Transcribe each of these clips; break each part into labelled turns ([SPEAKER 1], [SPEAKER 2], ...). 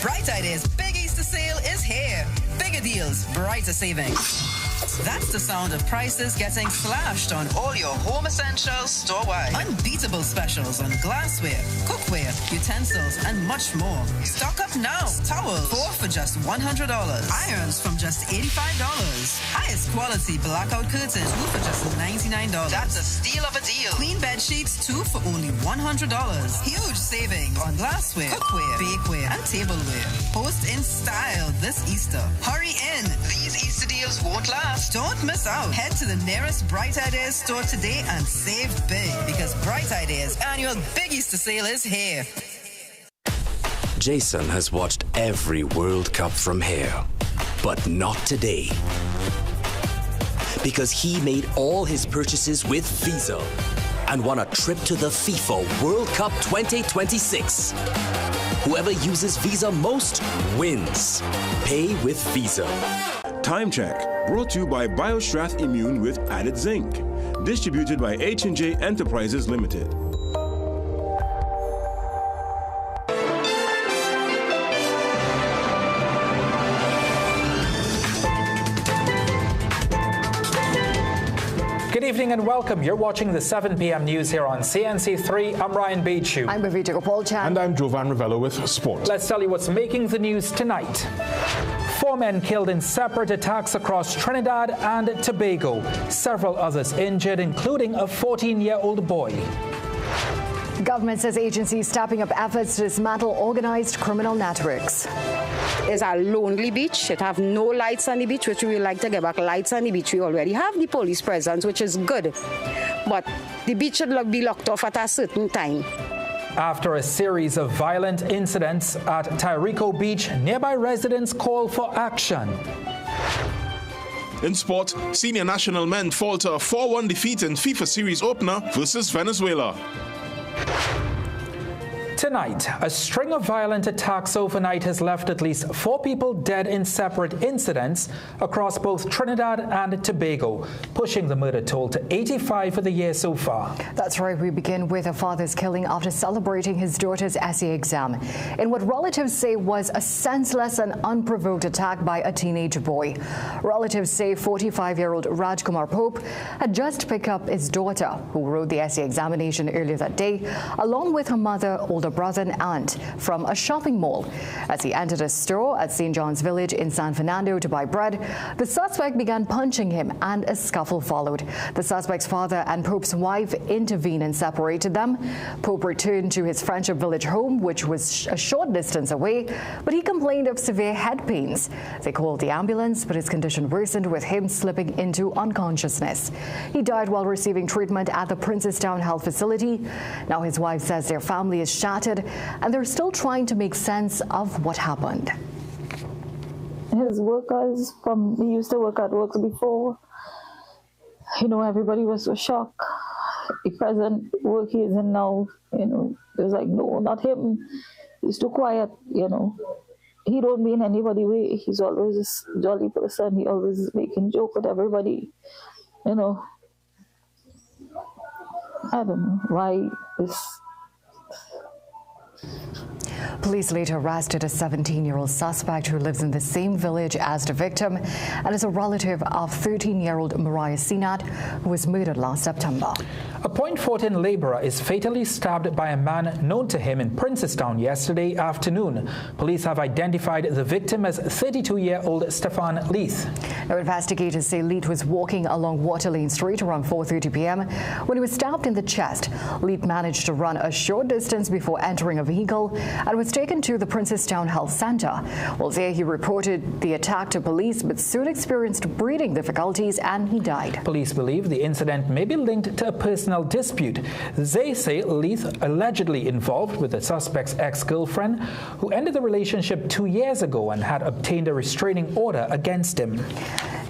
[SPEAKER 1] Bright Ideas Big Easter Sale is here. Bigger deals, brighter savings. That's the sound of prices getting slashed on all your home essentials store-wide. Unbeatable specials on glassware, cookware, utensils, and much more. Stock up now. Towels, 4 for just $100. Irons from just $85. Highest quality blackout curtains, 2 for just $99. That's a steal of a deal. Clean bed sheets, 2 for only $100. Huge savings on glassware, cookware, bakeware, and tableware. Post in style this Easter. Hurry in. These Easter deals won't last. Don't miss out. Head to the nearest Bright Ideas store today and save big, because Bright Ideas annual Big Easter Sale is here.
[SPEAKER 2] Jason has watched every World Cup from here, but not today. Because he made all his purchases with Visa and won a trip to the FIFA World Cup 2026. Whoever uses Visa most wins. Pay with Visa.
[SPEAKER 3] Time Check, brought to you by BioStrath Immune with added zinc. Distributed by H&J Enterprises Limited.
[SPEAKER 4] Good evening and welcome. You're watching the 7 p.m. news here on CNC3. I'm Ryan Beachu.
[SPEAKER 5] I'm Bavita Gopalchan.
[SPEAKER 6] And I'm Jovan Ravello with Sport.
[SPEAKER 4] Let's tell you what's making the news tonight. 4 men killed in separate attacks across Trinidad and Tobago. Several others injured, including a 14-year-old boy.
[SPEAKER 5] Government says agencies stepping up efforts to dismantle organized criminal networks.
[SPEAKER 7] It's a lonely beach. It have no lights on the beach, which we would like to get back lights on the beach. We already have the police presence, which is good. But the beach should be locked off at a certain time.
[SPEAKER 4] After a series of violent incidents at Tyrico Beach, nearby residents call for action.
[SPEAKER 3] In sport, senior national men fall to a 4-1 defeat in FIFA Series opener versus Venezuela.
[SPEAKER 4] Tonight, a string of violent attacks overnight has left at least 4 people dead in separate incidents across both Trinidad and Tobago, pushing the murder toll to 85 for the year so far.
[SPEAKER 5] That's right. We begin with a father's killing after celebrating his daughter's essay exam in what relatives say was a senseless and unprovoked attack by a teenage boy. Relatives say 45-year-old Rajkumar Pope had just picked up his daughter, who wrote the essay examination earlier that day, along with her mother, older brother and aunt, from a shopping mall. As he entered a store at St. John's Village in San Fernando to buy bread, the suspect began punching him and a scuffle followed. The suspect's father and Pope's wife intervened and separated them. Pope returned to his Friendship Village home, which was a short distance away, but he complained of severe head pains. They called the ambulance, but his condition worsened with him slipping into unconsciousness. He died while receiving treatment at the Princestown Health Facility. Now his wife says their family is shattered and they're still trying to make sense of what happened.
[SPEAKER 8] His workers he used to work at works before. Everybody was so shocked. The present work he is in now, it was like, no, not him. He's too quiet, He don't mean anybody way. He's always this jolly person. He always is making joke with everybody, I don't know why this.
[SPEAKER 5] Police later arrested a 17-year-old suspect who lives in the same village as the victim and is a relative of 13-year-old Mariah Sinat, who was murdered last September.
[SPEAKER 4] A Point Fortin labourer is fatally stabbed by a man known to him in Princestown yesterday afternoon. Police have identified the victim as 32-year-old Stefan Leith.
[SPEAKER 5] Now, investigators say Leith was walking along Water Lane Street around 4:30 p.m. when he was stabbed in the chest. Leith managed to run a short distance before entering a vehicle and was taken to the Princestown Health Centre. While there, he reported the attack to police, but soon experienced breathing difficulties and he died.
[SPEAKER 4] Police believe the incident may be linked to a personal dispute. They say Leith allegedly involved with the suspect's ex-girlfriend, who ended the relationship 2 years ago and had obtained a restraining order against him.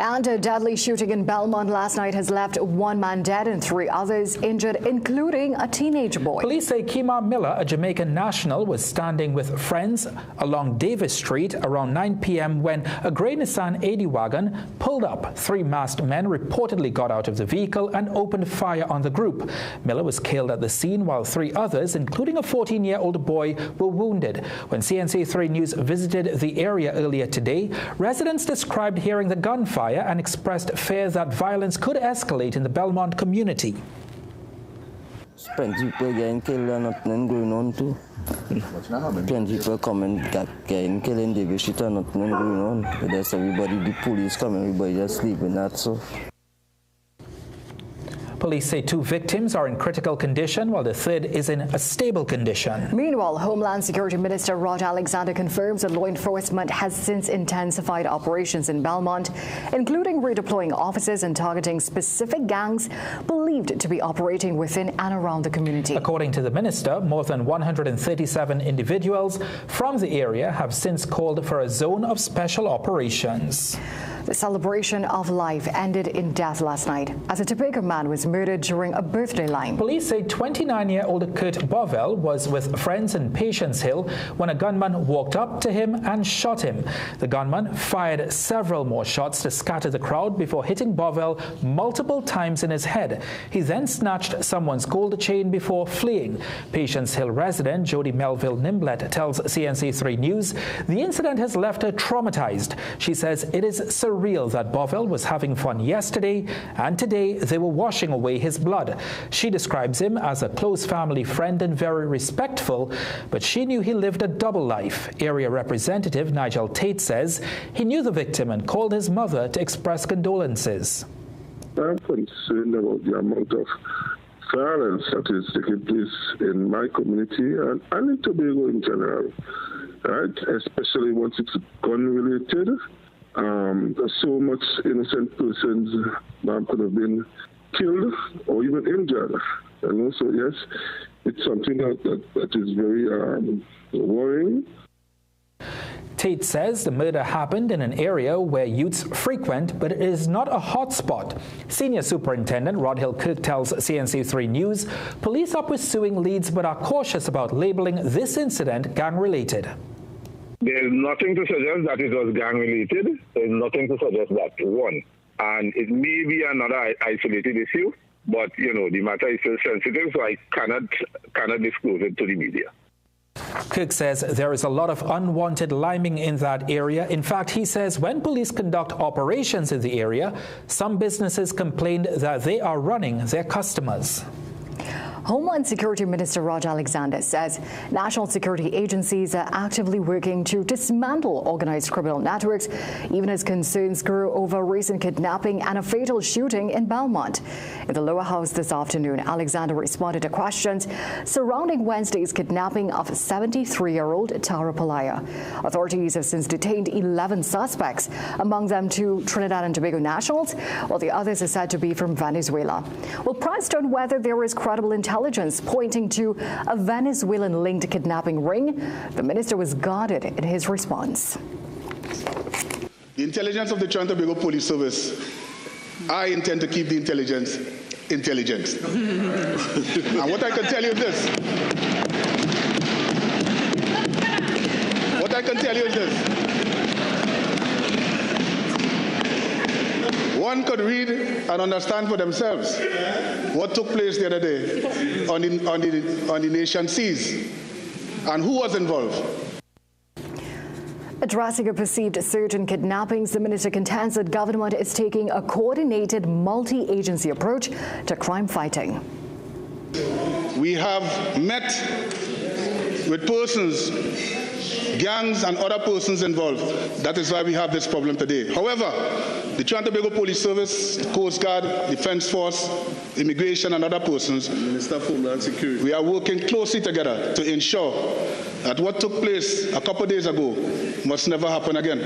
[SPEAKER 5] And a deadly shooting in Belmont last night has left one man dead and 3 others injured, including a teenage boy.
[SPEAKER 4] Police say Kemar Miller, a Jamaican national, was standing with friends along Davis Street around 9 p.m. when a grey Nissan 80 wagon pulled up. 3 masked men reportedly got out of the vehicle and opened fire on the group. Miller was killed at the scene while 3 others, including a 14-year-old boy, were wounded. When CNC3 News visited the area earlier today, residents described hearing the gunfire and expressed fear that violence could escalate in the Belmont community.
[SPEAKER 9] Plenty people getting killed and nothing going on too. Plenty people coming, getting killed in Davis Street and nothing going on. But there's everybody, the police coming, everybody just sleeping, that's so.
[SPEAKER 4] Police say 2 victims are in critical condition, while the 3rd is in a stable condition.
[SPEAKER 5] Meanwhile, Homeland Security Minister Rod Alexander confirms that law enforcement has since intensified operations in Belmont, including redeploying officers and targeting specific gangs believed to be operating within and around the community.
[SPEAKER 4] According to the minister, more than 137 individuals from the area have since called for a zone of special operations.
[SPEAKER 5] The celebration of life ended in death last night as a Tobago man was murdered during a birthday line.
[SPEAKER 4] Police say 29-year-old Kurt Bovell was with friends in Patience Hill when a gunman walked up to him and shot him. The gunman fired several more shots to scatter the crowd before hitting Bovell multiple times in his head. He then snatched someone's gold chain before fleeing. Patience Hill resident Jody Melville Nimblet tells CNC3 News the incident has left her traumatized. She says it is surreal that Bovell was having fun yesterday and today they were washing away his blood. She describes him as a close family friend and very respectful, but she knew he lived a double life. Area Representative Nigel Tate says he knew the victim and called his mother to express condolences.
[SPEAKER 10] I'm concerned about the amount of violence that is taking place in my community and in Tobago in general, right? Especially once it's gun-related. So much innocent persons could have been killed or even injured. And also, yes, it's something that is very worrying.
[SPEAKER 4] Tate says the murder happened in an area where youths frequent, but it is not a hot spot. Senior Superintendent Rodhill Kirk tells CNC3 News police are pursuing leads but are cautious about labeling this incident gang-related.
[SPEAKER 10] There's nothing to suggest that it was gang-related. There's nothing to suggest that, one. And it may be another isolated issue, but, you know, the matter is still sensitive, so I cannot disclose it to the media.
[SPEAKER 4] Kirk says there is a lot of unwanted liming in that area. In fact, he says when police conduct operations in the area, some businesses complained that they are running their customers.
[SPEAKER 5] Homeland Security Minister Rod Alexander says national security agencies are actively working to dismantle organized criminal networks, even as concerns grew over recent kidnapping and a fatal shooting in Belmont. In the lower house this afternoon, Alexander responded to questions surrounding Wednesday's kidnapping of 73-year-old Tara Palaya. Authorities have since detained 11 suspects, among them 2 Trinidad and Tobago nationals, while the others are said to be from Venezuela. Well, pressed on whether there is credible intelligence pointing to a Venezuelan-linked kidnapping ring, the minister was guarded in his response.
[SPEAKER 11] The intelligence of the Trinre Tobago Police Service, I intend to keep the intelligence intelligent. And what I can tell you is this. One could read and understand for themselves what took place the other day on the nation seas and who was involved.
[SPEAKER 5] Addressing a perceived surge in kidnappings, the minister contends that government is taking a coordinated multi-agency approach to crime fighting.
[SPEAKER 11] We have met with persons, gangs and other persons involved. That is why we have this problem today. However, the Trinre Tobago Police Service, Coast Guard, Defense Force, Immigration and other persons, Minister of Homeland Security, we are working closely together to ensure that what took place a couple of days ago must never happen again.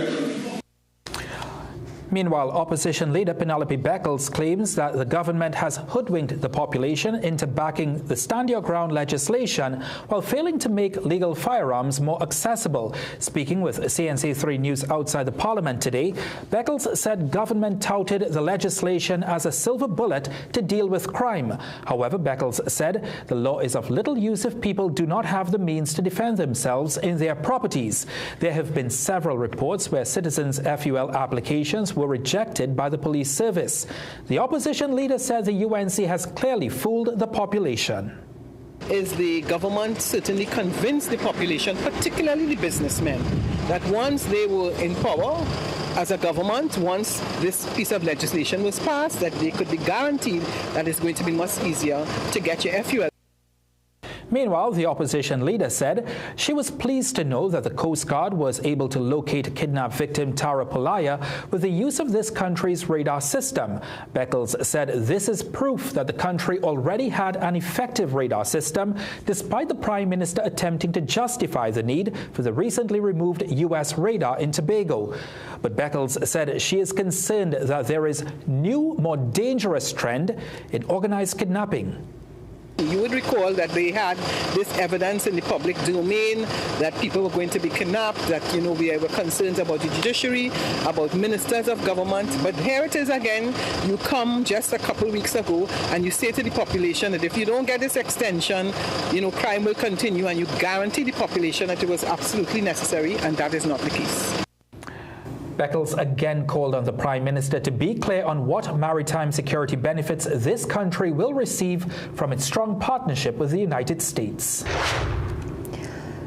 [SPEAKER 4] Meanwhile, opposition leader Penelope Beckles claims that the government has hoodwinked the population into backing the Stand Your Ground legislation while failing to make legal firearms more accessible. Speaking with CNC3 News outside the Parliament today, Beckles said government touted the legislation as a silver bullet to deal with crime. However, Beckles said the law is of little use if people do not have the means to defend themselves in their properties. There have been several reports where citizens' FUL applications were rejected by the police service. The opposition leader said the UNC has clearly fooled the population.
[SPEAKER 12] Is the government certainly convinced the population, particularly the businessmen, that once they were in power as a government, once this piece of legislation was passed, that they could be guaranteed that it's going to be much easier to get your FUL.
[SPEAKER 4] Meanwhile, the opposition leader said she was pleased to know that the Coast Guard was able to locate kidnapped victim Tara Polaya with the use of this country's radar system. Beckles said this is proof that the country already had an effective radar system, despite the Prime Minister attempting to justify the need for the recently removed U.S. radar in Tobago. But Beckles said she is concerned that there is new, more dangerous trend in organized kidnapping.
[SPEAKER 12] You would recall that they had this evidence in the public domain that people were going to be kidnapped, that, we were concerned about the judiciary, about ministers of government. But here it is again. You come just a couple weeks ago and you say to the population that if you don't get this extension, crime will continue, and you guarantee the population that it was absolutely necessary, and that is not the case.
[SPEAKER 4] Beckles again called on the Prime Minister to be clear on what maritime security benefits this country will receive from its strong partnership with the United States.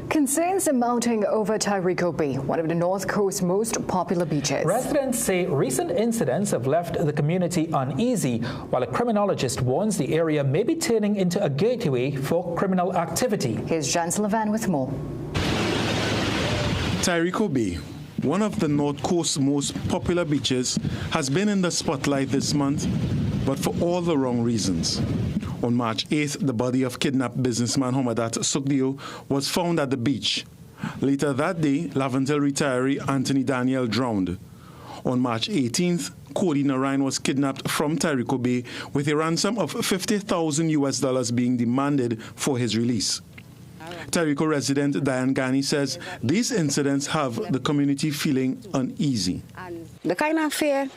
[SPEAKER 5] Concerns are mounting over Tyrico Beach, one of the North Coast's most popular beaches.
[SPEAKER 4] Residents say recent incidents have left the community uneasy, while a criminologist warns the area may be turning into a gateway for criminal activity.
[SPEAKER 5] Here's Jan Sullivan with more.
[SPEAKER 6] Tyrico Beach, one of the North Coast's most popular beaches, has been in the spotlight this month, but for all the wrong reasons. On March 8th, the body of kidnapped businessman Homadat Sukdio was found at the beach. Later that day, Laventel retiree Anthony Daniel drowned. On March 18th, Cody Narayan was kidnapped from Tyrico Beach with a ransom of $50,000 being demanded for his release. Tyrico resident Diane Ghani says these incidents have the community feeling uneasy.
[SPEAKER 7] The kind of fear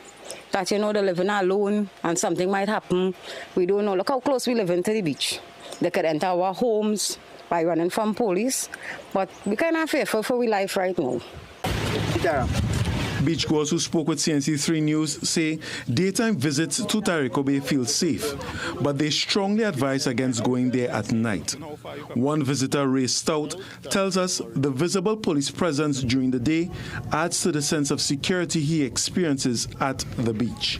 [SPEAKER 7] that, they're living alone and something might happen. We don't know. Look how close we live into the beach. They could enter our homes by running from police. But we kind of fearful for our life right now.
[SPEAKER 6] Beachgoers who spoke with CNC3 News say daytime visits to Tyrico Beach feel safe, but they strongly advise against going there at night. One visitor, Ray Stout, tells us the visible police presence during the day adds to the sense of security he experiences at the beach.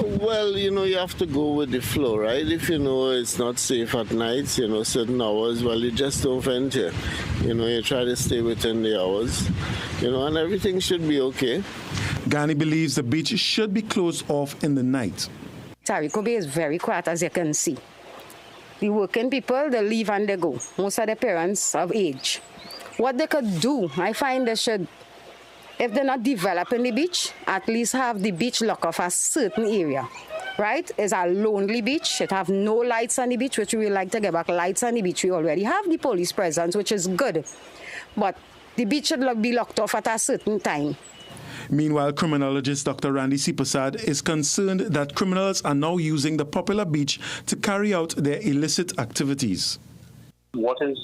[SPEAKER 13] Well, you have to go with the flow, right? If you know it's not safe at night, certain hours, well, you just don't venture. You try to stay within the hours, and everything should be okay.
[SPEAKER 6] Ghani believes the beach should be closed off in the night.
[SPEAKER 7] Tyrico Beach is very quiet, as you can see. The working people, they leave and they go. Most of the parents of age. What they could do, I find they should, if they're not developing the beach, at least have the beach lock off a certain area. Right? It's a lonely beach. It have no lights on the beach, which we would like to get back lights on the beach. We already have the police presence, which is good. But the beach should be locked off at a certain time.
[SPEAKER 6] Meanwhile, criminologist Dr. Randy Sipasad is concerned that criminals are now using the popular beach to carry out their illicit activities.
[SPEAKER 14] What is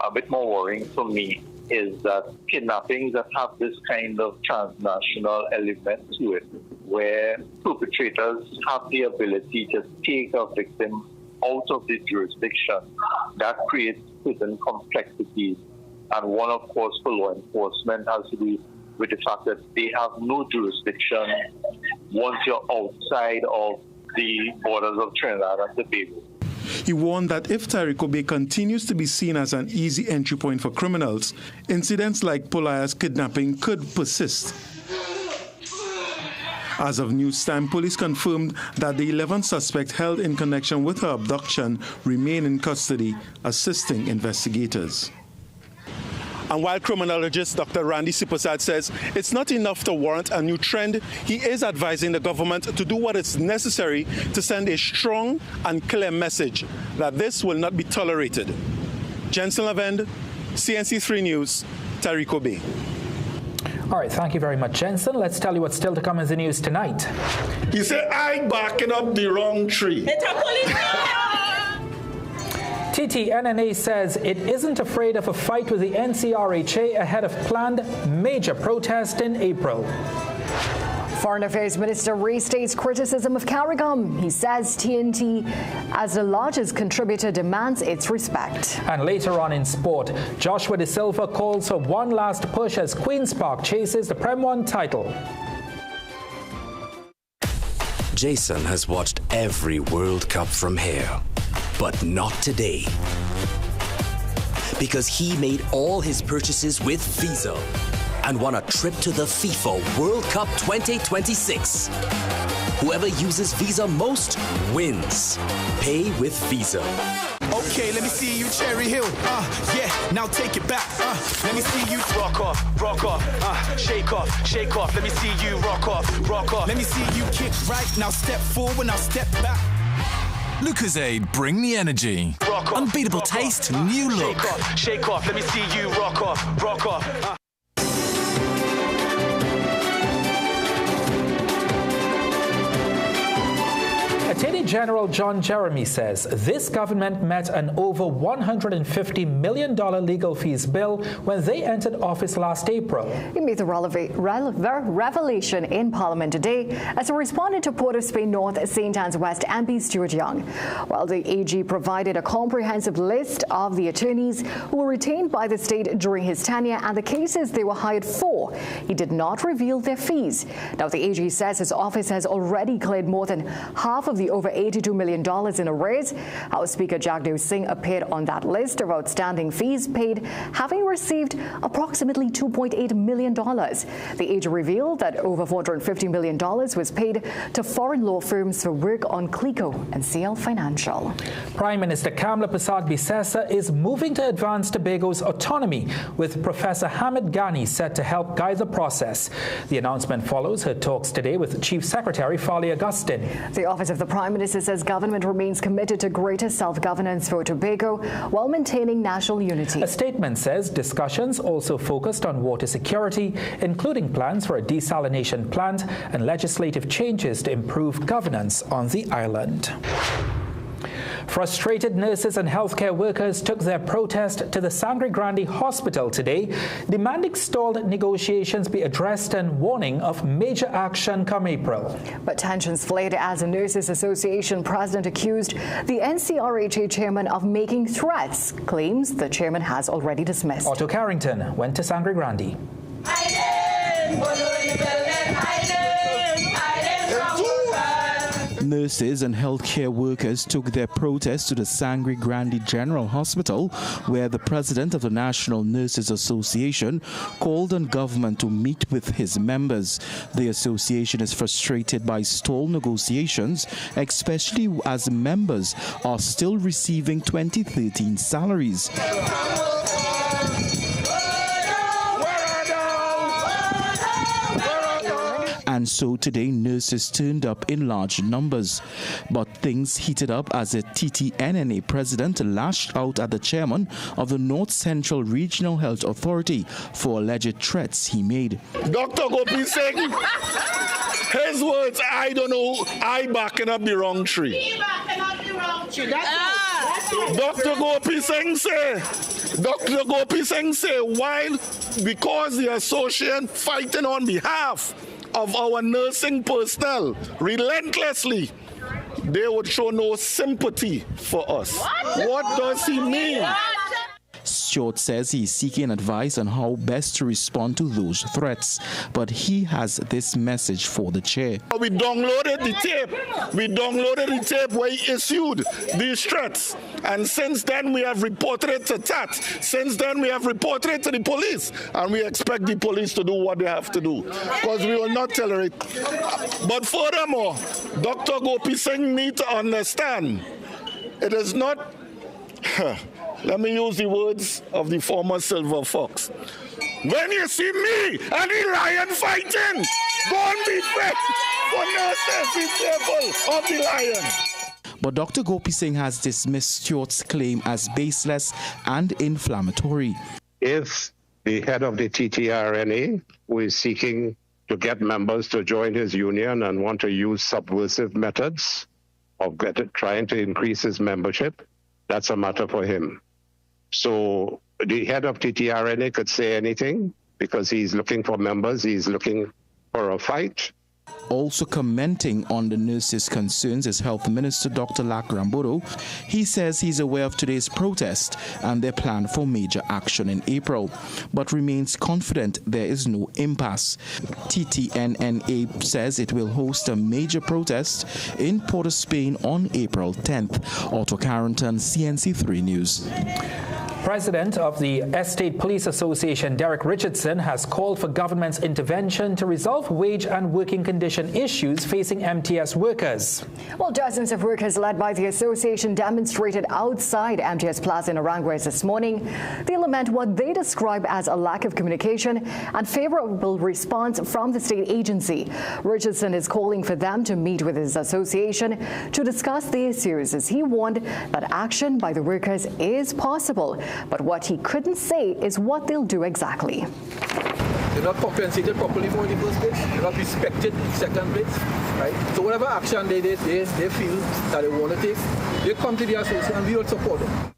[SPEAKER 14] a bit more worrying for me is that kidnappings that have this kind of transnational element to it, where perpetrators have the ability to take a victim out of the jurisdiction, that creates certain complexities. And one, of course, for law enforcement has to do with the fact that they have no jurisdiction once you're outside of the borders of Trinidad and Tobago.
[SPEAKER 6] He warned that if Tyrico Beach continues to be seen as an easy entry point for criminals, incidents like Polaya's kidnapping could persist. As of news time, police confirmed that the 11th suspect held in connection with her abduction remain in custody, assisting investigators. And while criminologist Dr. Randy Siposad says it's not enough to warrant a new trend, he is advising the government to do what is necessary to send a strong and clear message that this will not be tolerated. Jensen Lavend, CNC3 News, Tyrico Beach.
[SPEAKER 4] All right, thank you very much, Jensen. Let's tell you what's still to come in the news tonight.
[SPEAKER 6] He said, I barking up the wrong tree.
[SPEAKER 4] TTNNA says it isn't afraid of a fight with the NCRHA ahead of planned major protest in April.
[SPEAKER 5] Foreign Affairs Minister restates criticism of CARICOM. He says TNT, as the largest contributor, demands its respect.
[SPEAKER 4] And later on in sport, Joshua De Silva calls for one last push as Queen's Park chases the Prem 1 title.
[SPEAKER 2] Jason has watched every World Cup from here, but not today. Because he made all his purchases with Visa and won a trip to the FIFA World Cup 2026. Whoever uses Visa most wins. Pay with Visa.
[SPEAKER 15] Okay, let me see you Cherry Hill. Yeah, now take it back. Let me see you rock off, shake off. Let me see you rock off. Let me see you kick right. Now step forward, now step back.
[SPEAKER 16] Lucozade, bring the energy. Unbeatable taste, new look.
[SPEAKER 15] Shake off. Let me see you rock off.
[SPEAKER 4] Attorney General John Jeremy says this government met an over $150 million legal fees bill when they entered office last April.
[SPEAKER 5] He made the revelation in Parliament today as he responded to Port of Spain North St. Anne's West MP Stuart Young. While the AG provided a comprehensive list of the attorneys who were retained by the state during his tenure and the cases they were hired for, he did not reveal their fees. Now, the AG says his office has already cleared more than half of the over $82 million in arrears. House Speaker Jagdeep Singh appeared on that list of outstanding fees paid, having received approximately $2.8 million. The AG revealed that over $450 million was paid to foreign law firms for work on Clico and CL Financial.
[SPEAKER 4] Prime Minister Kamla Persad-Bissessar is moving to advance Tobago's autonomy, with Professor Hamid Ghani set to help guide the process. The announcement follows her talks today with Chief Secretary Farley Augustine.
[SPEAKER 5] The Office of the Prime Minister says government remains committed to greater self-governance for Tobago while maintaining national unity.
[SPEAKER 4] A statement says discussions also focused on water security, including plans for a desalination plant and legislative changes to improve governance on the island. Frustrated nurses and healthcare workers took their protest to the Sangre Grande Hospital today, demanding stalled negotiations be addressed and warning of major action come April.
[SPEAKER 5] But tensions flared as the Nurses Association president accused the NCRHA chairman of making threats, claims the chairman has already dismissed.
[SPEAKER 4] Otto Carrington went to Sangre Grande.
[SPEAKER 17] Nurses and healthcare workers took their protest to the Sangre Grande General Hospital, where the president of the National Nurses Association called on government to meet with his members. The association is frustrated by stalled negotiations, especially as members are still receiving 2013 salaries. And so today, nurses turned up in large numbers. But things heated up as a TTNNA president lashed out at the chairman of the North Central Regional Health Authority for alleged threats he made.
[SPEAKER 6] Dr. Gopi Singh, his words, I don't know, I backing up the wrong tree. Dr. Gopi Singh say, while because the association fighting on behalf of our nursing personnel relentlessly, they would show no sympathy for us. What does he mean?
[SPEAKER 17] Stuart says he's seeking advice on how best to respond to those threats, but he has this message for the chair.
[SPEAKER 6] We downloaded the tape where he issued these threats, and since then we have reported it to TAT. Since then we have reported it to the police, and we expect the police to do what they have to do, because we will not tolerate. But furthermore, Dr. Gopi Singh needs to understand, it is not
[SPEAKER 18] Let me use the words of the former Silver Fox. When you see me and the lion fighting, don't be afraid, for nurses, be careful of the lion.
[SPEAKER 17] But Dr. Gopi Singh has dismissed Stewart's claim as baseless and inflammatory.
[SPEAKER 19] If the head of the TTRNA, who is seeking to get members to join his union and want to use subversive methods of trying to increase his membership, that's a matter for him. So the head of TTRNA could say anything because he's looking for members, he's looking for a fight.
[SPEAKER 17] Also commenting on the nurses' concerns is Health Minister Dr. Lakrambodo. He says he's aware of today's protest and their plan for major action in April, but remains confident there is no impasse. TTNNA says it will host a major protest in Port of Spain on April 10th. Otto Carrington, CNC3 News.
[SPEAKER 4] President of the Estate Police Association, Derek Richardson, has called for government's intervention to resolve wage and working condition issues facing MTS workers.
[SPEAKER 5] Well, dozens of workers led by the association demonstrated outside MTS Plaza in Aranguez this morning. They lament what they describe as a lack of communication and favorable response from the state agency. Richardson is calling for them to meet with his association to discuss the issues, as he warned that action by the workers is possible. But what he couldn't say is what they'll do exactly.
[SPEAKER 20] They're not compensated properly for the first place. They're not respected in the second place. Right? So whatever action they feel that they want to take, they come to the association and we will support them.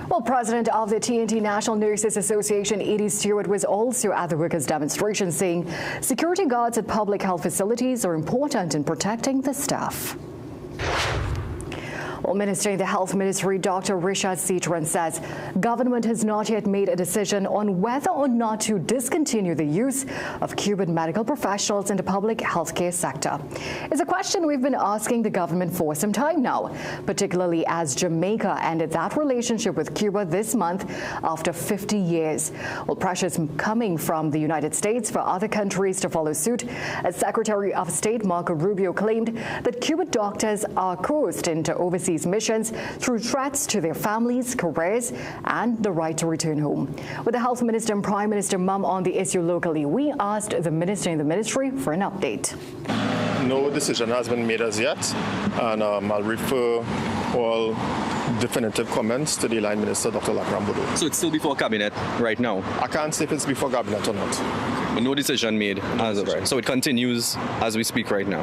[SPEAKER 5] Well, President of the TNT National Nurses Association, Edie Stewart, was also at the workers' demonstration, saying security guards at public health facilities are important in protecting the staff. Well, Minister in the Health Ministry, Dr. Rishad Sitran, says government has not yet made a decision on whether or not to discontinue the use of Cuban medical professionals in the public healthcare sector. It's a question we've been asking the government for some time now, particularly as Jamaica ended that relationship with Cuba this month after 50 years. Well, pressures coming from the United States for other countries to follow suit, as Secretary of State Marco Rubio claimed that Cuban doctors are coerced into overseas missions through threats to their families, careers, and the right to return home. With the Health Minister and Prime Minister mum on the issue locally, we asked the Minister in the Ministry for an update.
[SPEAKER 21] No decision has been made as yet, and I'll refer all definitive comments to the Line Minister, Dr. Lakrambodo.
[SPEAKER 22] So it's still before Cabinet right now?
[SPEAKER 21] I can't say if it's before Cabinet or not.
[SPEAKER 22] But no decision made as of right. So it continues as we speak right now?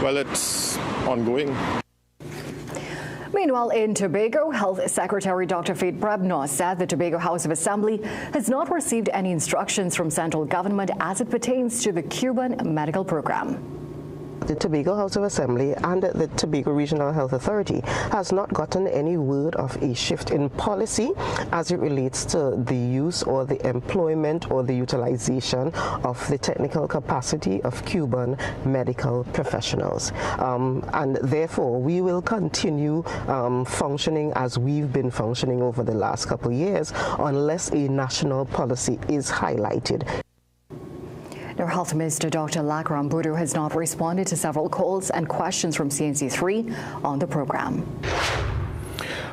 [SPEAKER 21] Well, it's ongoing.
[SPEAKER 5] Meanwhile, in Tobago, Health Secretary Dr. Faith Brebnor said the Tobago House of Assembly has not received any instructions from central government as it pertains to the Cuban medical program.
[SPEAKER 23] The Tobago House of Assembly and the Tobago Regional Health Authority has not gotten any word of a shift in policy as it relates to the use or the employment or the utilization of the technical capacity of Cuban medical professionals. And therefore, we will continue functioning as we've been functioning over the last couple of years unless a national policy is highlighted.
[SPEAKER 5] Now, Health Minister Dr. Lakrambodo has not responded to several calls and questions from CNC3 on the program.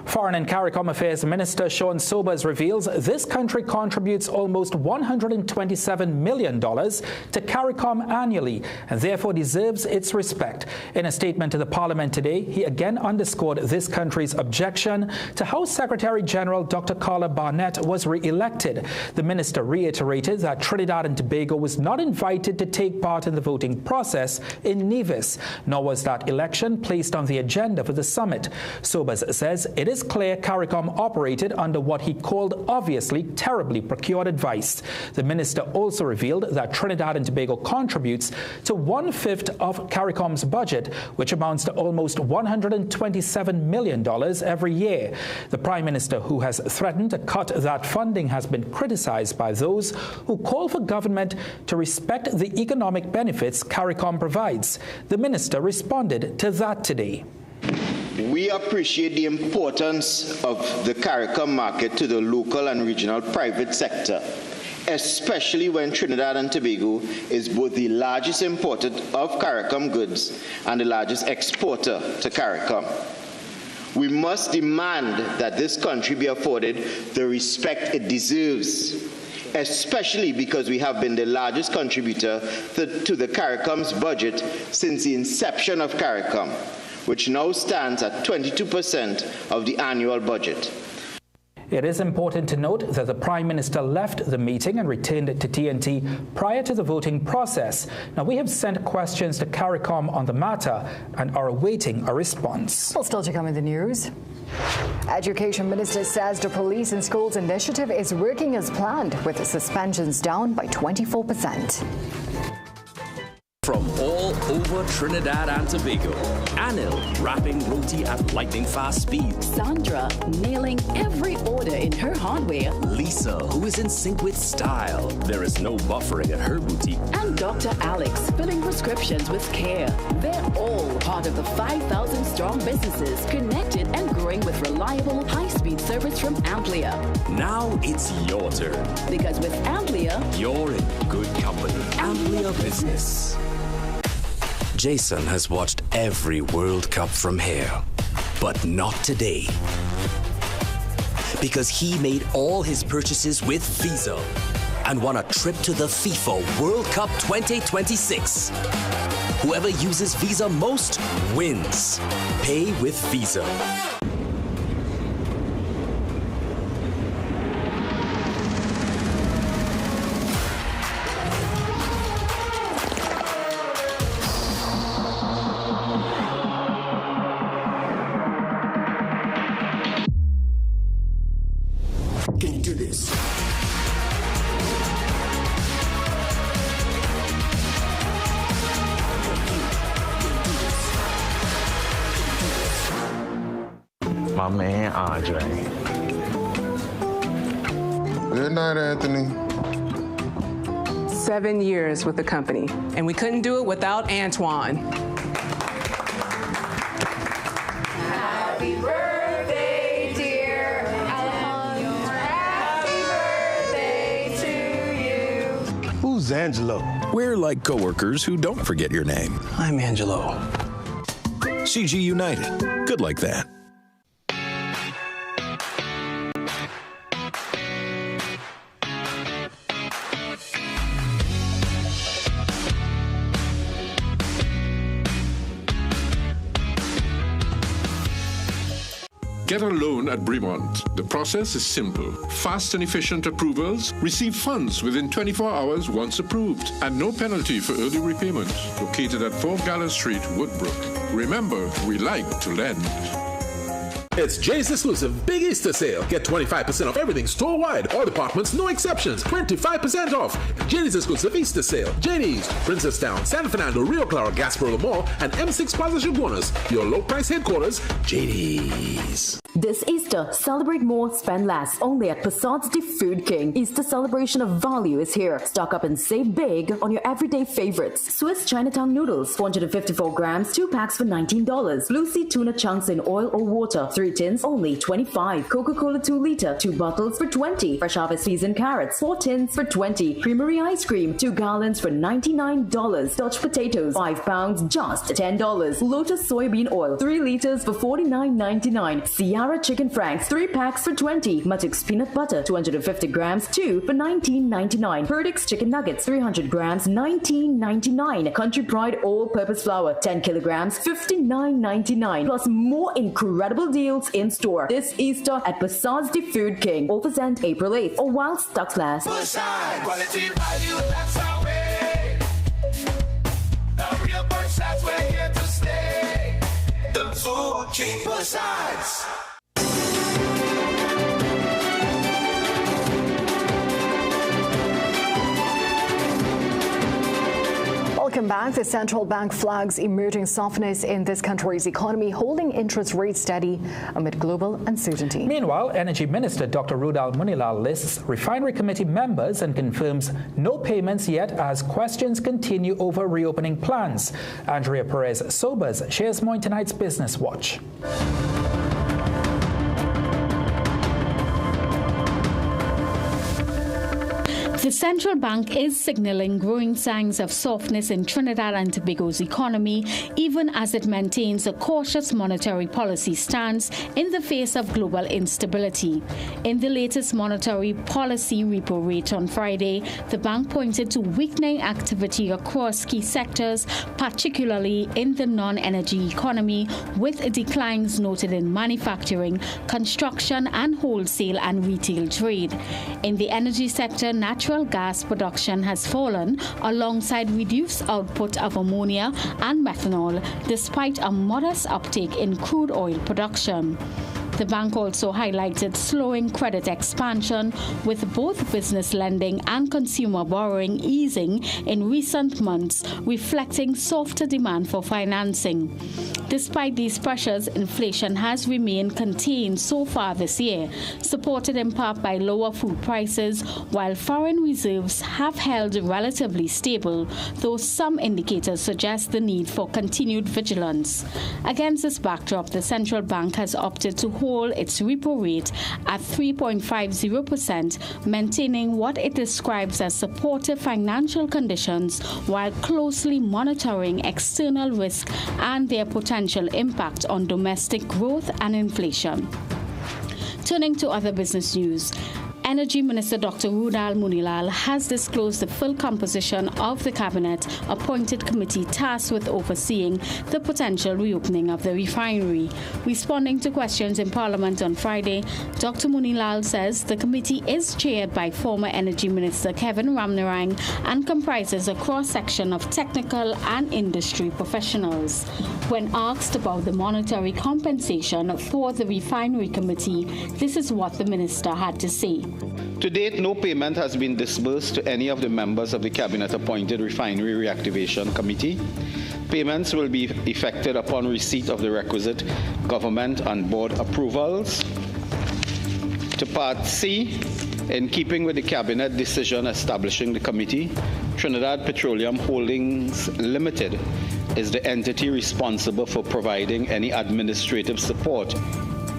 [SPEAKER 4] Foreign and CARICOM Affairs Minister Sean Sobers reveals this country contributes almost $127 million to CARICOM annually and therefore deserves its respect. In a statement to the Parliament today, he again underscored this country's objection to how Secretary General Dr. Carla Barnett was re-elected. The minister reiterated that Trinidad and Tobago was not invited to take part in the voting process in Nevis, nor was that election placed on the agenda for the summit. Sobers says it is clear CARICOM operated under what he called obviously terribly procured advice. The minister also revealed that Trinidad and Tobago contributes to 1/5 of CARICOM's budget, which amounts to almost $127 million every year. The Prime Minister, who has threatened to cut that funding, has been criticized by those who call for government to respect the economic benefits CARICOM provides. The minister responded to that today.
[SPEAKER 24] We appreciate the importance of the CARICOM market to the local and regional private sector, especially when Trinidad and Tobago is both the largest importer of CARICOM goods and the largest exporter to CARICOM. We must demand that this country be afforded the respect it deserves, especially because we have been the largest contributor to the CARICOM's budget since the inception of CARICOM, which now stands at 22% of the annual budget.
[SPEAKER 4] It is important to note that the Prime Minister left the meeting and returned to TNT prior to the voting process. Now, we have sent questions to CARICOM on the matter and are awaiting a response.
[SPEAKER 5] Well, still to come in the news. Education Minister says the Police in Schools initiative is working as planned, with the suspensions down by 24%.
[SPEAKER 2] From all over Trinidad and Tobago, Anil wrapping roti at lightning fast speed.
[SPEAKER 1] Sandra nailing every order in her hardware.
[SPEAKER 2] Lisa, who is in sync with style. There is no buffering at her boutique.
[SPEAKER 1] And Dr. Alex filling prescriptions with care. They're all part of the 5,000 strong businesses connected and growing with reliable, high-speed service from Amplia.
[SPEAKER 2] Now it's your turn.
[SPEAKER 1] Because with Amplia,
[SPEAKER 2] you're in good company. Amplia Business. Jason has watched every World Cup from here, but not today. Because he made all his purchases with Visa and won a trip to the FIFA World Cup 2026. Whoever uses Visa most wins. Pay with Visa.
[SPEAKER 3] My man, Andre.
[SPEAKER 8] Good night, Anthony.
[SPEAKER 9] 7 years with the company, and we couldn't do it without Antoine.
[SPEAKER 25] Happy birthday, dear Alejandro. Happy birthday to you.
[SPEAKER 26] Who's Angelo? We're like coworkers who don't forget your name.
[SPEAKER 9] I'm Angelo.
[SPEAKER 26] CG United. Good like that.
[SPEAKER 27] Get a loan at Belmont. The process is simple. Fast and efficient approvals. Receive funds within 24 hours once approved. And no penalty for early repayment. Located at 4 Gala Street, Woodbrook. Remember, we like to lend.
[SPEAKER 28] It's Jay's exclusive Big Easter sale. Get 25% off everything store-wide. All departments, no exceptions. 25% off. JD's exclusive Easter sale. JD's, Princestown, San Fernando, Rio Claro, Gasparilla Mall, and M6 Plaza Chaguanas. Your low-price headquarters, JD's.
[SPEAKER 1] This Easter, celebrate more, spend less. Only at Passad's The Food King. Easter celebration of value is here. Stock up and save big on your everyday favorites. Swiss Chinatown noodles, 454 grams, 2 packs for $19. Blue Sea tuna chunks in oil or water, 3 tins, only $25. Coca-Cola 2 liter, 2 bottles for $20. Fresh harvest seasoned carrots, 4 tins for $20. Creamery ice cream, 2 gallons for $99. Dutch potatoes, 5 pounds, just $10. Lotus soybean oil, 3 liters for $49.99. Sierra chicken franks, 3 packs for $20. Mutix peanut butter, 250 grams, 2 for $19.99. Perdix chicken nuggets, 300 grams, $19.99. Country Pride all-purpose flour, 10 kilograms, $59.99. Plus more incredible deals in store this Easter at Passad's The Food King. Offers end April 8th or while stocks last.
[SPEAKER 25] Quality value, that's our way. The real Passad's, we're here to stay. The Food King Passad's.
[SPEAKER 5] Welcome back. The central bank flags emerging softness in this country's economy, holding interest rates steady amid global uncertainty.
[SPEAKER 4] Meanwhile, Energy Minister Dr. Rudal Munilal lists Refinery Committee members and confirms no payments yet as questions continue over reopening plans. Andrea Perez-Sobers shares more in tonight's Business Watch.
[SPEAKER 7] The central bank is signaling growing signs of softness in Trinidad and Tobago's economy, even as it maintains a cautious monetary policy stance in the face of global instability. In the latest monetary policy repo rate on Friday, the bank pointed to weakening activity across key sectors, particularly in the non-energy economy, with declines noted in manufacturing, construction, and wholesale and retail trade. In the energy sector, natural gas production has fallen alongside reduced output of ammonia and methanol, despite a modest uptake in crude oil production. The bank also highlighted slowing credit expansion, with both business lending and consumer borrowing easing in recent months, reflecting softer demand for financing. Despite these pressures, inflation has remained contained so far this year, supported in part by lower food prices, while foreign reserves have held relatively stable, though some indicators suggest the need for continued vigilance. Against this backdrop, the central bank has opted to hold its repo rate at 3.50%, maintaining what it describes as supportive financial conditions while closely monitoring external risk and their potential impact on domestic growth and inflation. Turning to other business news, Energy Minister Dr. Rudal Munilal has disclosed the full composition of the Cabinet-appointed committee tasked with overseeing the potential reopening of the refinery. Responding to questions in Parliament on Friday, Dr. Munilal says the committee is chaired by former Energy Minister Kevin Ramnarang and comprises a cross-section of technical and industry professionals. When asked about the monetary compensation for the refinery committee, this is what the minister had to say.
[SPEAKER 10] To date, no payment has been disbursed to any of the members of the Cabinet-appointed Refinery Reactivation Committee. Payments will be effected upon receipt of the requisite government and board approvals. To Part C, in keeping with the Cabinet decision establishing the committee, Trinidad Petroleum Holdings Limited is the entity responsible for providing any administrative support.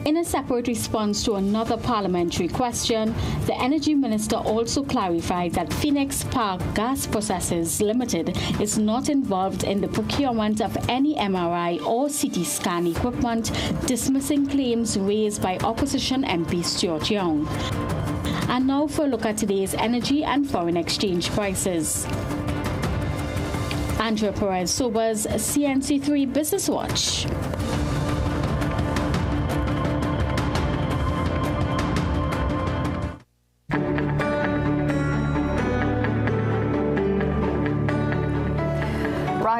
[SPEAKER 7] In a separate response to another parliamentary question, the Energy Minister also clarified that Phoenix Park Gas Processors Limited is not involved in the procurement of any MRI or CT scan equipment, dismissing claims raised by opposition MP Stuart Young. And now for a look at today's energy and foreign exchange prices. Andrea Perez Sobers, CNC3 Business Watch.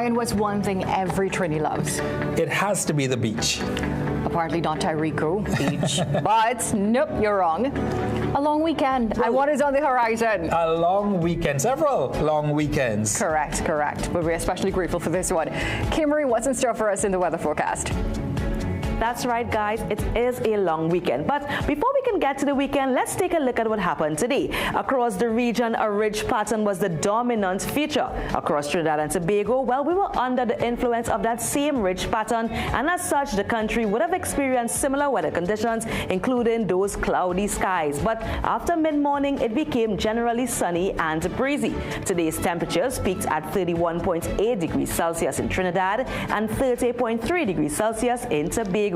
[SPEAKER 5] What's one thing every Trini loves?
[SPEAKER 4] It has to be the beach.
[SPEAKER 5] Apparently not Tyrico Beach, but nope, you're wrong. A long weekend, and what is on the horizon?
[SPEAKER 4] A long weekend, several long weekends.
[SPEAKER 5] Correct. But we're especially grateful for this one. Kimmery, what's in store for us in the weather forecast?
[SPEAKER 11] That's right, guys. It is a long weekend. But before we can get to the weekend, let's take a look at what happened today. Across the region, a ridge pattern was the dominant feature. Across Trinidad and Tobago, well, we were under the influence of that same ridge pattern, and as such, the country would have experienced similar weather conditions, including those cloudy skies. But after mid-morning, it became generally sunny and breezy. Today's temperatures peaked at 31.8 degrees Celsius in Trinidad and 30.3 degrees Celsius in Tobago.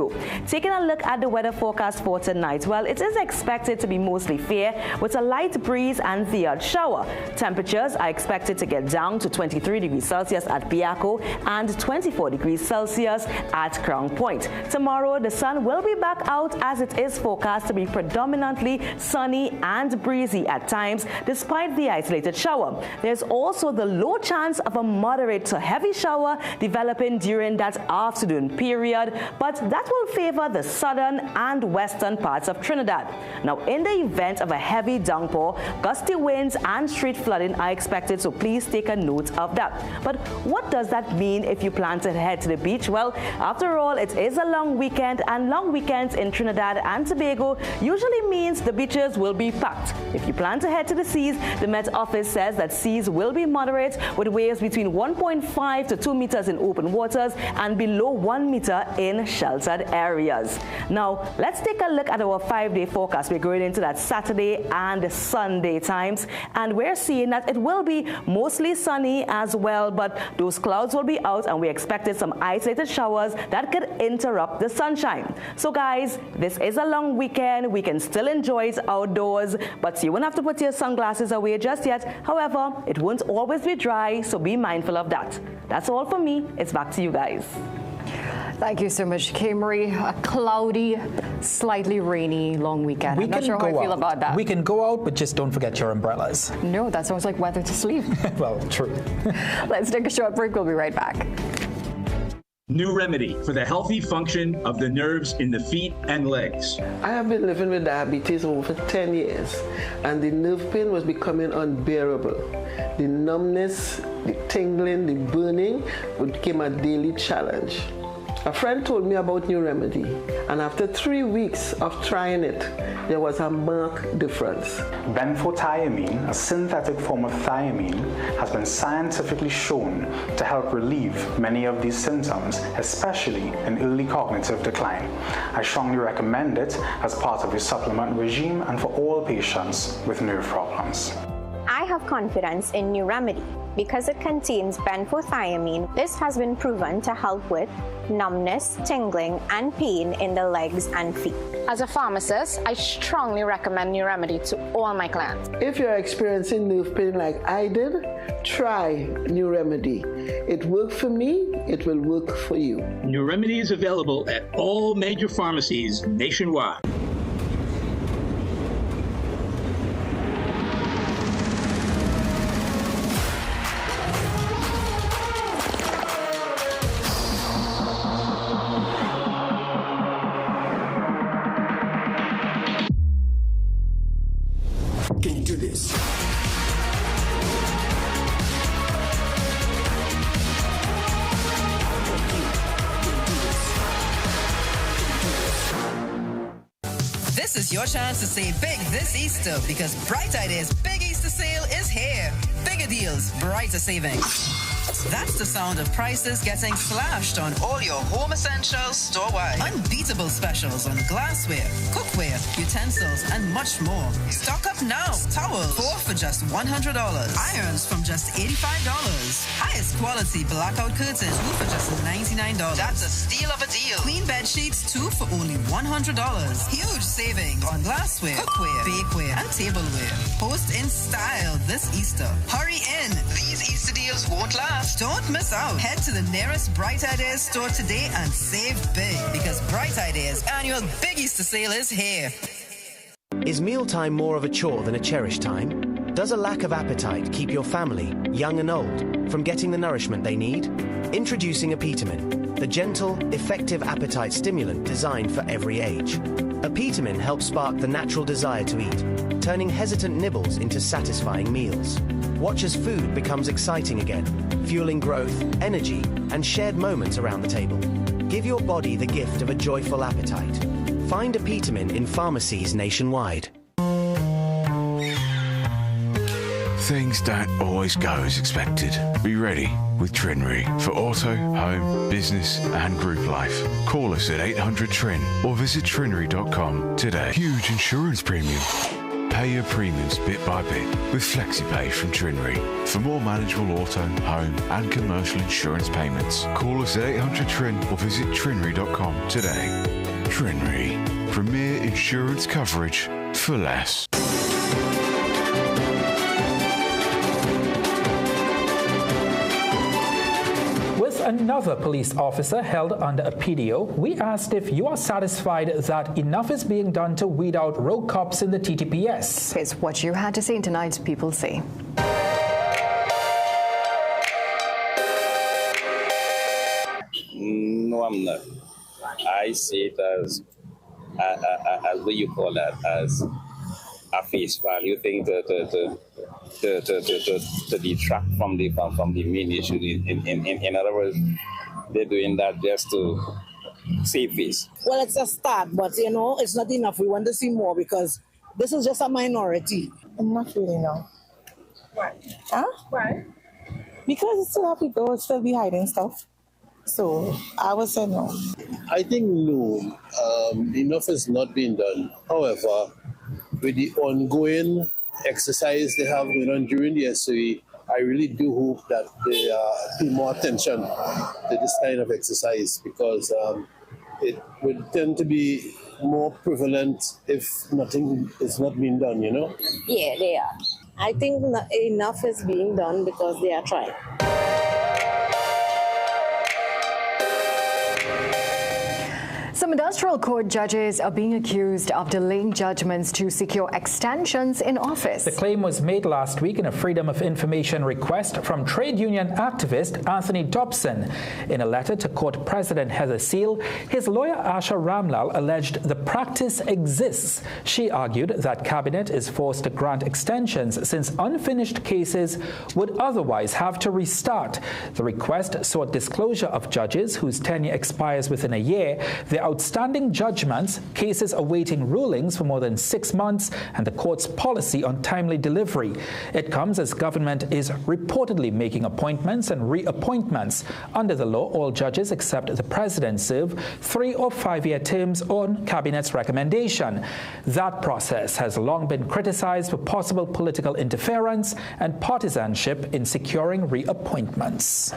[SPEAKER 11] Taking a look at the weather forecast for tonight, well, it is expected to be mostly fair with a light breeze and the odd shower. Temperatures are expected to get down to 23 degrees Celsius at Piaco and 24 degrees Celsius at Crown Point. Tomorrow, the sun will be back out as it is forecast to be predominantly sunny and breezy at times, despite the isolated shower. There's also the low chance of a moderate to heavy shower developing during that afternoon period, but that will favor the southern and western parts of Trinidad. Now, in the event of a heavy downpour, gusty winds and street flooding are expected, so please take a note of that. But what does that mean if you plan to head to the beach? Well, after all, it is a long weekend, and long weekends in Trinidad and Tobago usually means the beaches will be packed. If you plan to head to the seas, the Met Office says that seas will be moderate, with waves between 1.5 to 2 meters in open waters and below 1 meter in shelter sheltered areas. Now, let's take a look at our 5-day forecast. We're going into that Saturday and Sunday times, and we're seeing that it will be mostly sunny as well, but those clouds will be out, and we expected some isolated showers that could interrupt the sunshine. So guys, this is a long weekend. We can still enjoy it outdoors, but you won't have to put your sunglasses away just yet. However, it won't always be dry, so be mindful of that. That's all for me. It's back to you guys.
[SPEAKER 5] Thank you so much, K-Marie. A cloudy, slightly rainy long weekend. I'm not sure how I feel about that.
[SPEAKER 4] We can go out, but just don't forget your umbrellas.
[SPEAKER 5] No, that sounds like weather to sleep.
[SPEAKER 4] Well, true.
[SPEAKER 5] Let's take a short break. We'll be right back.
[SPEAKER 6] New remedy for the healthy function of the nerves in the feet and legs.
[SPEAKER 12] I have been living with diabetes over 10 years, and the nerve pain was becoming unbearable. The numbness, the tingling, the burning became a daily challenge. A friend told me about New Remedy, and after 3 weeks of trying it, there was a marked difference.
[SPEAKER 13] Benfotiamine, a synthetic form of thiamine, has been scientifically shown to help relieve many of these symptoms, especially in early cognitive decline. I strongly recommend it as part of your supplement regime and for all patients with nerve problems.
[SPEAKER 14] I have confidence in New Remedy because it contains benfotiamine. This has been proven to help with numbness, tingling, and pain in the legs and feet.
[SPEAKER 15] As a pharmacist, I strongly recommend New Remedy to all my clients.
[SPEAKER 12] If you're experiencing nerve pain like I did, try New Remedy. It worked for me, it will work for you.
[SPEAKER 6] New Remedy is available at all major pharmacies nationwide.
[SPEAKER 16] Can you do this?
[SPEAKER 18] This is your chance to save big this Easter because Bright Ideas Big Easter Sale is here. Bigger deals, brighter savings. That's the sound of prices getting slashed on all your home essentials store-wide. Unbeatable specials on glassware, cookware, utensils, and much more. Stock up now. Towels, 4 for just $100. Irons from just $85. Highest quality blackout curtains, 2 for just $99. That's a steal of a deal. Clean bed sheets, 2 for only $100. Huge savings on glassware, cookware, bakeware, and tableware. Post in style this Easter. Hurry in. These Easter deals won't last. Don't miss out. Head to the nearest Bright Ideas store today and save big because Bright Ideas annual Big Easter sale is here.
[SPEAKER 19] Is mealtime more of a chore than a cherished time? Does a lack of appetite keep your family, young and old, from getting the nourishment they need? Introducing Apetamin, the gentle, effective appetite stimulant designed for every age. Apetamin helps spark the natural desire to eat, turning hesitant nibbles into satisfying meals. Watch as food becomes exciting again, fueling growth, energy, and shared moments around the table. Give your body the gift of a joyful appetite. Find Apetamin in pharmacies nationwide.
[SPEAKER 29] Things don't always go as expected. Be ready with Trinre for auto, home, business and group life. Call us at 800-TRIN or visit trinre.com today. Huge insurance premium. Pay your premiums bit by bit with FlexiPay from Trinre. For more manageable auto, home and commercial insurance payments, call us at 800-TRIN or visit trinre.com today. Trinre. Premier insurance coverage for less.
[SPEAKER 4] With another police officer held under a PDO, we asked if you are satisfied that enough is being done to weed out rogue cops in the TTPS.
[SPEAKER 5] It's what you had to say in tonight's People Say.
[SPEAKER 30] No, I'm not. I see it as what you call that, as a face value thing to detract from the main issue. In other words, they're doing that just to save face.
[SPEAKER 31] Well, it's a start, but it's not enough. We want to see more because this is just a minority. I'm not really know. Why? Huh? Why? Because it's still have people who still be hiding stuff. So I would say no.
[SPEAKER 2] I think no. Enough is not being done. However, with the ongoing exercise they have going on during the SOE, I really do hope that they pay more attention to this kind of exercise, because it would tend to be more prevalent if nothing is not being done, you know?
[SPEAKER 31] Yeah, they are. I think enough is being done because they are trying.
[SPEAKER 5] Some industrial court judges are being accused of delaying judgments to secure extensions in office.
[SPEAKER 4] The claim was made last week in a Freedom of Information request from trade union activist Anthony Dobson. In a letter to court President Heather Seal, his lawyer Asha Ramlal alleged the practice exists. She argued that Cabinet is forced to grant extensions since unfinished cases would otherwise have to restart. The request sought disclosure of judges whose tenure expires within a year, their outstanding judgments, cases awaiting rulings for more than 6 months, and the court's policy on timely delivery. It comes as government is reportedly making appointments and reappointments. Under the law, all judges except the president serve 3 or 5-year terms on Cabinet's recommendation. That process has long been criticized for possible political interference and partisanship in securing reappointments.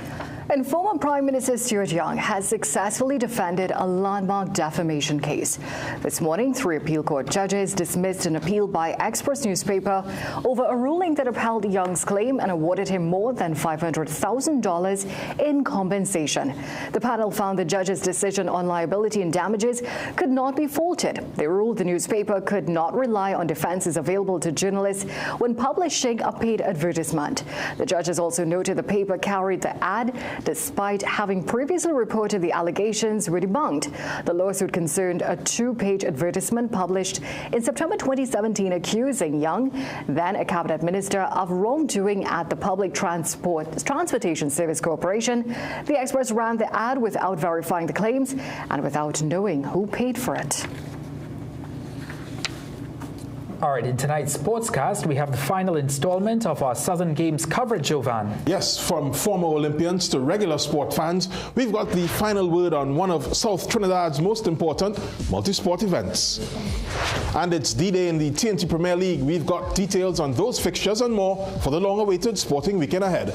[SPEAKER 5] And former Prime Minister Stuart Young has successfully defended a landmark defamation case. This morning, 3 appeal court judges dismissed an appeal by Express newspaper over a ruling that upheld Young's claim and awarded him more than $500,000 in compensation. The panel found the judge's decision on liability and damages could not be faulted. They ruled the newspaper could not rely on defenses available to journalists when publishing a paid advertisement. The judges also noted the paper carried the ad despite having previously reported the allegations were debunked. The lawsuit concerned a 2-page advertisement published in September 2017 accusing Young, then a cabinet minister, of wrongdoing at the Public Transportation Service Corporation. The Express ran the ad without verifying the claims and without knowing who paid for it.
[SPEAKER 4] All right, in tonight's Sportscast, we have the final installment of our Southern Games coverage, Jovan.
[SPEAKER 28] Yes, from former Olympians to regular sport fans, we've got the final word on one of South Trinidad's most important multi-sport events. And it's D-Day in the TNT Premier League. We've got details on those fixtures and more for the long-awaited sporting weekend ahead.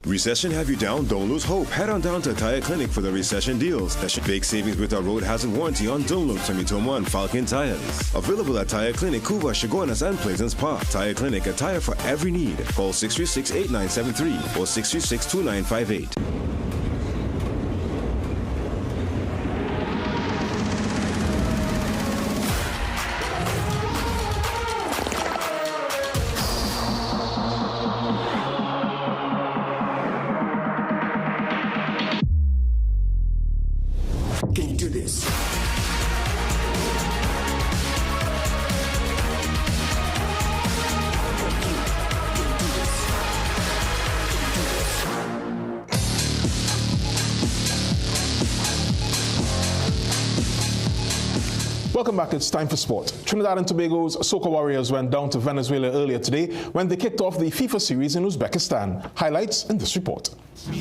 [SPEAKER 3] Recession have you down? Don't lose hope. Head on down to Tire Clinic for the recession deals. Big savings with our road hazard warranty on Dunlop 2021 Falcon tires. Available at Tire Clinic, Cuba, Chaguanas, and Pleasance Park. Tire Clinic, a tire for every need. Call 636-8973 or 636-2958.
[SPEAKER 25] Can you do this?
[SPEAKER 28] Welcome back. It's time for sport. Trinidad and Tobago's Soca Warriors went down to Venezuela earlier today when they kicked off the FIFA series in Uzbekistan. Highlights in this report.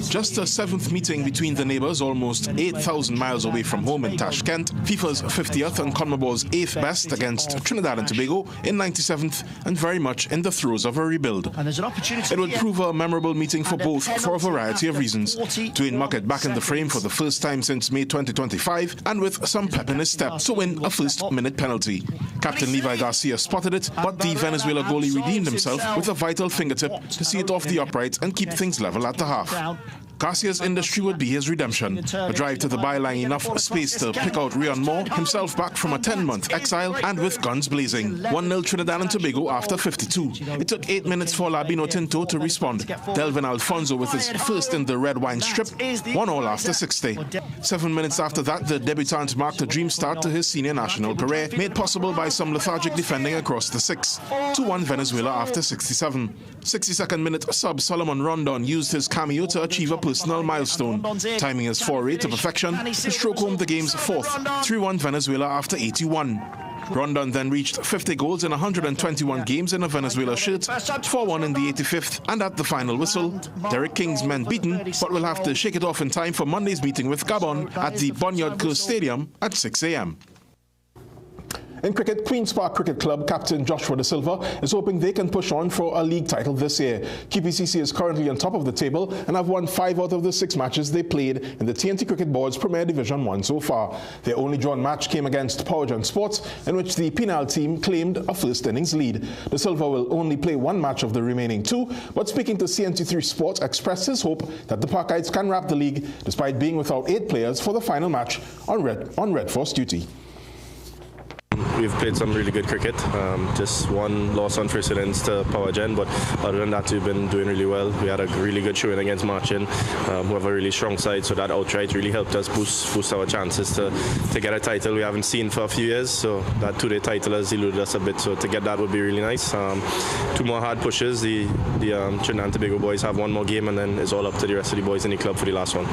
[SPEAKER 28] Just a 7th meeting between the neighbors, almost 8,000 miles away from home in Tashkent, FIFA's 50th and CONMEBOL's 8th best against Trinidad and Tobago in 97th and very much in the throes of a rebuild. It would prove a memorable meeting for both for a variety of reasons. Dwayne Muckett back in the frame for the first time since May 2025 and with some pep in his step to win a first-minute penalty. Captain Levi Garcia spotted it, but the Venezuela goalie redeemed himself with a vital fingertip to see it off the upright and keep things level at the half. Garcia's industry would be his redemption. A drive to the byline, enough space to pick out Rion Moore, himself back from a 10-month exile and with guns blazing. 1-0 Trinidad and Tobago after 52. It took 8 minutes for Labino Tinto to respond. Delvin Alfonso with his first in the red wine strip, 1-1 after 60. 7 minutes after that, the debutant marked a dream start to his senior national career, made possible by some lethargic defending across the 6. 2-1 Venezuela after 67. 62nd minute sub Solomon Rondon used his cameo to achieve a personal milestone, timing his foray to perfection to stroke home the game's fourth, 3-1 Venezuela after 81. Rondon then reached 50 goals in 121 games in a Venezuela shirt, 4-1 in the 85th, and at the final whistle, Derek King's men beaten, but will have to shake it off in time for Monday's meeting with Gabon at the Bonyard Coast Stadium at 6 a.m. In cricket, Queen's Park Cricket Club captain Joshua De Silva is hoping they can push on for a league title this year. QPCC is currently on top of the table and have won 5 out of the 6 matches they played in the TNT Cricket Board's Premier Division 1 so far. Their only drawn match came against Powergen Sports, in which the Penal team claimed a first innings lead. De Silva will only play 1 match of the remaining 2, but speaking to CNT3 Sports, expressed his hope that the Parkites can wrap the league despite being without 8 players for the final match on Red Force duty.
[SPEAKER 8] We've played some really good cricket, just 1 loss on first innings to Powergen, but other than that we've been doing really well. We had a really good showing against Marchin, who have a really strong side, so that outright really helped us boost our chances to get a title we haven't seen for a few years, so that 2-day title has eluded us a bit, so to get that would be really nice. 2 more hard pushes, the Trinidad and Tobago boys have 1 more game, and then it's all up to the rest of the boys in the club for the last one.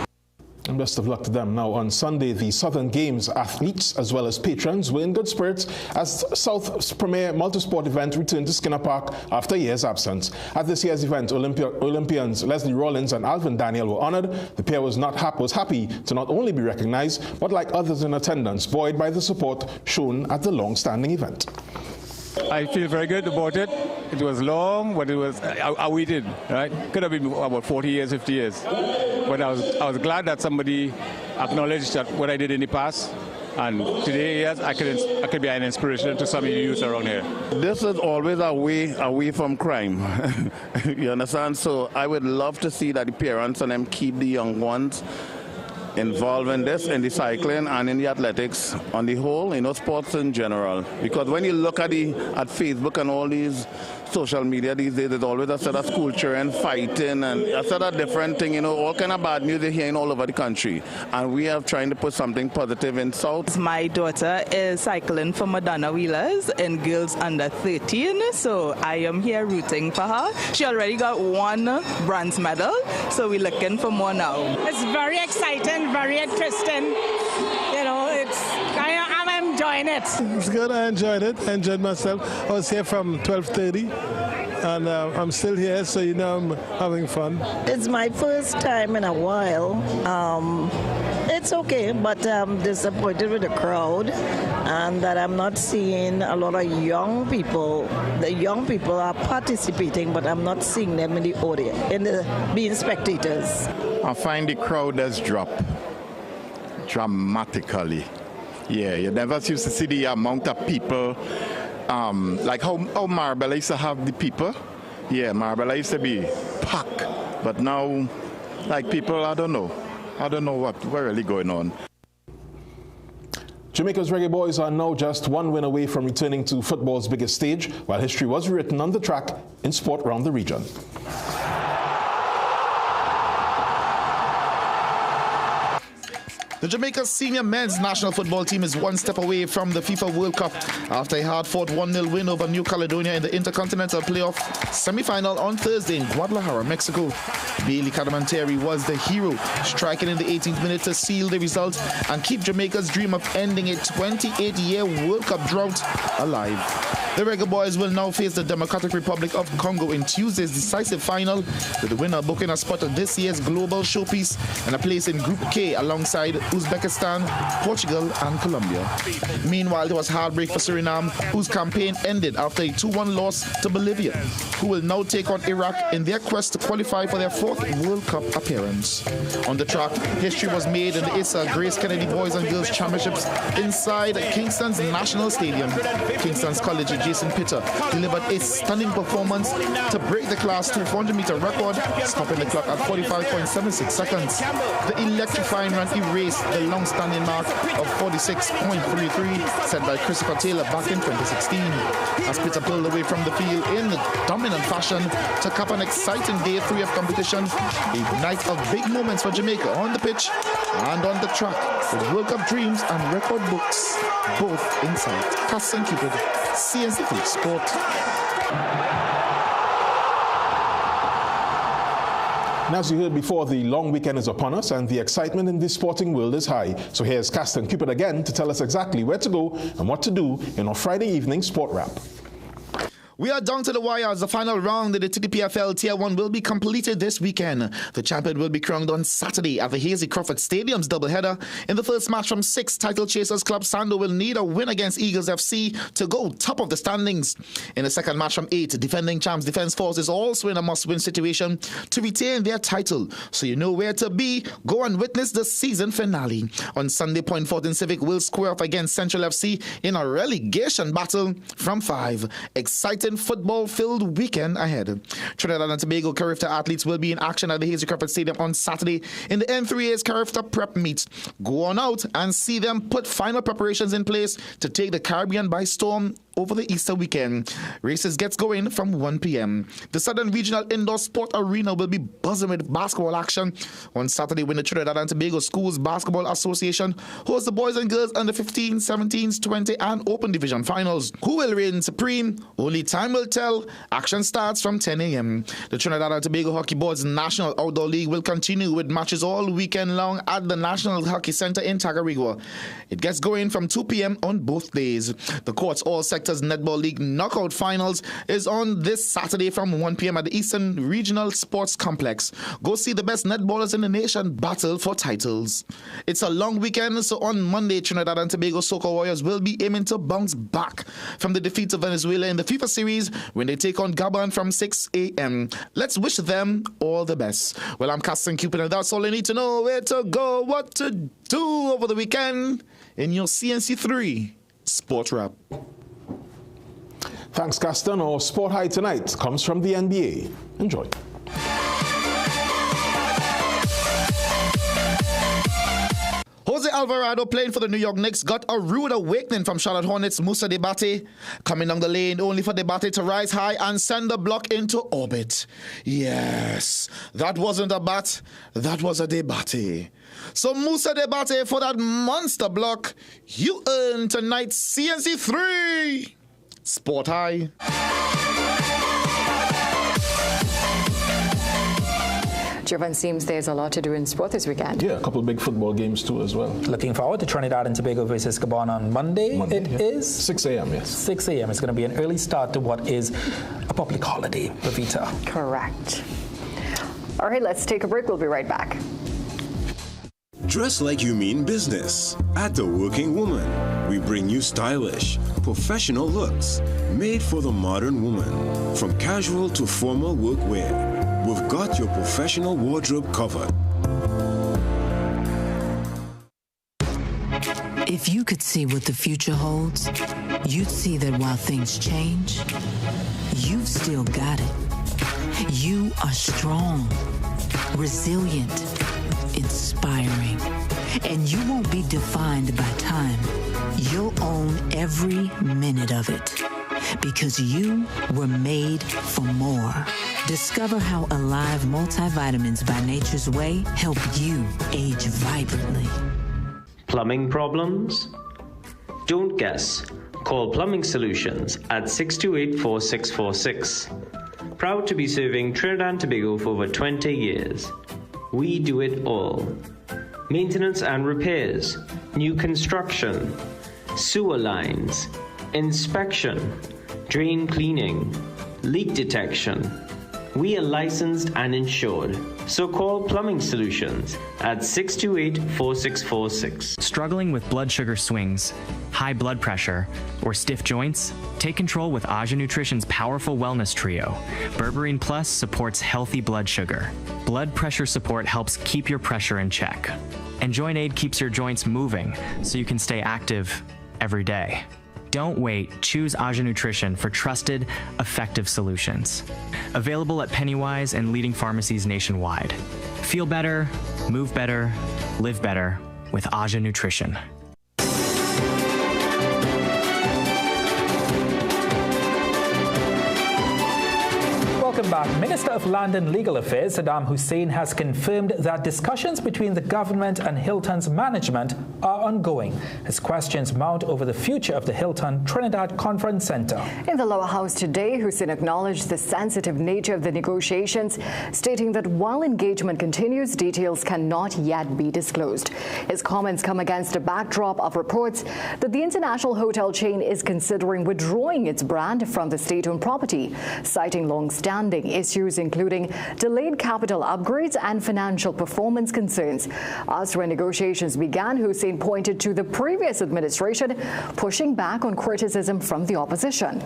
[SPEAKER 28] And best of luck to them. Now on Sunday, the Southern Games athletes as well as patrons were in good spirits as South's premier multisport event returned to Skinner Park after a year's absence. At this year's event, Olympians Leslie Rollins and Alvin Daniel were honored. The pair was happy to not only be recognized, but like others in attendance, buoyed by the support shown at the long-standing event.
[SPEAKER 9] I feel very good about it. It was long, but it was I waited, right? Could have been about 40 years, 50 years. But I was glad that somebody acknowledged that what I did in the past. And today, yes, I could be an inspiration to some of the youth around here.
[SPEAKER 16] This is always away from crime. You understand? So I would love to see that the parents and them keep the young ones involved in this, in the cycling and in the athletics on the whole, sports in general. Because when you look at Facebook and all these social media these days, there's always a set of school children fighting and a set of different things, all kind of bad news you're hearing all over the country. And we are trying to put something positive in South.
[SPEAKER 17] My daughter is cycling for Madonna Wheelers in girls under 13, so I am here rooting for her. She already got 1 bronze medal, so we're looking for more now.
[SPEAKER 20] It's very exciting, very interesting. I'm enjoying it.
[SPEAKER 21] It's good. I enjoyed it. I enjoyed myself. I was here from 12:30, and I'm still here, so I'm having fun.
[SPEAKER 31] It's my first time in a while. It's okay, but I'm disappointed with the crowd and that I'm not seeing a lot of young people. The young people are participating, but I'm not seeing them in the audience, being spectators.
[SPEAKER 22] I find the crowd has dropped dramatically. Yeah, you never used to see the amount of people, like how Marbella used to have the people. Yeah, Marbella used to be packed, but now, people, I don't know what's really going on.
[SPEAKER 28] Jamaica's Reggae Boys are now just 1 win away from returning to football's biggest stage, while history was written on the track in sport around the region.
[SPEAKER 23] The Jamaica senior men's national football team is 1 step away from the FIFA World Cup after a hard-fought 1-0 win over New Caledonia in the Intercontinental Playoff semi-final on Thursday in Guadalajara, Mexico. Bailey Cadamanteri was the hero, striking in the 18th minute to seal the result and keep Jamaica's dream of ending a 28-year World Cup drought alive. The Reggae Boys will now face the Democratic Republic of Congo in Tuesday's decisive final, with the winner booking a spot at this year's global showpiece and a place in Group K alongside Uzbekistan, Portugal and Colombia. Meanwhile, there was heartbreak for Suriname, whose campaign ended after a 2-1 loss to Bolivia, who will now take on Iraq in their quest to qualify for their 4th World Cup appearance. On the track, history was made in the Issa Grace Kennedy Boys and Girls Championships inside Kingston's National Stadium. Kingston's College Jason Pitter delivered a stunning performance to break the Class 2 400-meter record, stopping the clock at 45.76 seconds. The electrifying run erased the long-standing mark of 46.33 set by Christopher Taylor back in 2016. As Pitter pulled away from the field in dominant fashion to cap an exciting day 3 of competition, a night of big moments for Jamaica on the pitch and on the track, with World Cup dreams and record books both in sight. Cass and Cupid, CNC3 Sport.
[SPEAKER 1] And as you heard before, the long weekend is upon us and the excitement in the sporting world is high. So here's Caston Cupid again to tell us exactly where to go and what to do in our Friday evening sport wrap.
[SPEAKER 23] We are down to the wire as the final round of the TPPFL Tier 1 will be completed this weekend. The champion will be crowned on Saturday at the Hazy Crawford Stadium's doubleheader. In the first match from 6 title chasers, Club Sando will need a win against Eagles FC to go top of the standings. In the second match from 8, defending champs Defence Force is also in a must-win situation to retain their title. So you know where to be. Go and witness the season finale. On Sunday, Point Fortin Civic will square off against Central FC in a relegation battle from 5. Exciting football-filled weekend ahead. Trinidad and Tobago Carifta athletes will be in action at the Hazy Crawford Stadium on Saturday in the N3A's Carifta Prep Meet. Go on out and see them put final preparations in place to take the Caribbean by storm over the Easter weekend. Races gets going from 1 p.m. The Southern Regional Indoor Sport Arena will be buzzing with basketball action on Saturday when the Trinidad and Tobago Schools Basketball Association hosts the boys and girls under 15, 17s, 20 and Open Division finals. Who will reign supreme? Only time will tell. Action starts from 10 a.m. The Trinidad and Tobago Hockey Board's National Outdoor League will continue with matches all weekend long at the National Hockey Center in Tagarigua. It gets going from 2 p.m. on both days. The Courts All Sectors Netball League Knockout Finals is on this Saturday from 1 p.m. at the Eastern Regional Sports Complex. Go see the best netballers in the nation battle for titles. It's a long weekend, so on Monday, Trinidad and Tobago Soca Warriors will be aiming to bounce back from the defeat of Venezuela in the FIFA series when they take on Gabon from 6 a.m. Let's wish them all the best. Well, I'm Caston Cupid, and that's all you need to know. Where to go, what to do over the weekend in your CNC3 Sport Wrap.
[SPEAKER 1] Thanks, Caston. Our Sport High tonight comes from the NBA. Enjoy.
[SPEAKER 23] Jose Alvarado, playing for the New York Knicks, got a rude awakening from Charlotte Hornets' Moussa Debate, coming down the lane only for Debate to rise high and send the block into orbit. Yes, that wasn't a bat, that was a Debate. So Moussa Debate, for that monster block, you earn tonight's CNC3 Sport High.
[SPEAKER 5] Jovan, seems there's a lot to do in sport this weekend.
[SPEAKER 1] Yeah, a couple of big football games too as well.
[SPEAKER 4] Looking forward to Trinidad and Tobago versus Gabon on Monday. It is
[SPEAKER 1] 6 a.m. Yes.
[SPEAKER 4] 6 a.m. It's going to be an early start to what is a public holiday, Pavita.
[SPEAKER 5] Correct. All right, let's take a break. We'll be right back.
[SPEAKER 3] Dress like you mean business. At The Working Woman, we bring you stylish, professional looks made for the modern woman. From casual to formal workwear, we've got your professional wardrobe covered.
[SPEAKER 7] If you could see what the future holds, you'd see that while things change, you've still got it. You are strong, resilient, inspiring, and you won't be defined by time. You'll own every minute of it because you were made for more. Discover how Alive multivitamins by Nature's Way help you age vibrantly.
[SPEAKER 10] Plumbing problems? Don't guess. Call Plumbing Solutions at 628-4646. Proud to be serving Trinidad and Tobago for over 20 years. We do it all. Maintenance and repairs, new construction, sewer lines, inspection, drain cleaning, leak detection. We are licensed and insured, so call Plumbing Solutions at 628-4646.
[SPEAKER 11] Struggling with blood sugar swings, high blood pressure, or stiff joints? Take control with Aja Nutrition's powerful wellness trio. Berberine Plus supports healthy blood sugar. Blood pressure support helps keep your pressure in check. And Joint Aid keeps your joints moving so you can stay active every day. Don't wait. Choose Aja Nutrition for trusted, effective solutions. Available at Pennywise and leading pharmacies nationwide. Feel better, move better, live better with Aja Nutrition.
[SPEAKER 4] Welcome Welcome back. Minister of Land and Legal Affairs Saddam Hussein has confirmed that discussions between the government and Hilton's management are ongoing as questions mount over the future of the Hilton Trinidad Conference Center.
[SPEAKER 5] In the lower house today, Hussein acknowledged the sensitive nature of the negotiations, stating that while engagement continues, details cannot yet be disclosed. His comments come against a backdrop of reports that the international hotel chain is considering withdrawing its brand from the state-owned property, citing long-standing issues including delayed capital upgrades and financial performance concerns. Asked when negotiations began, Hussein pointed to the previous administration pushing back on criticism from the opposition.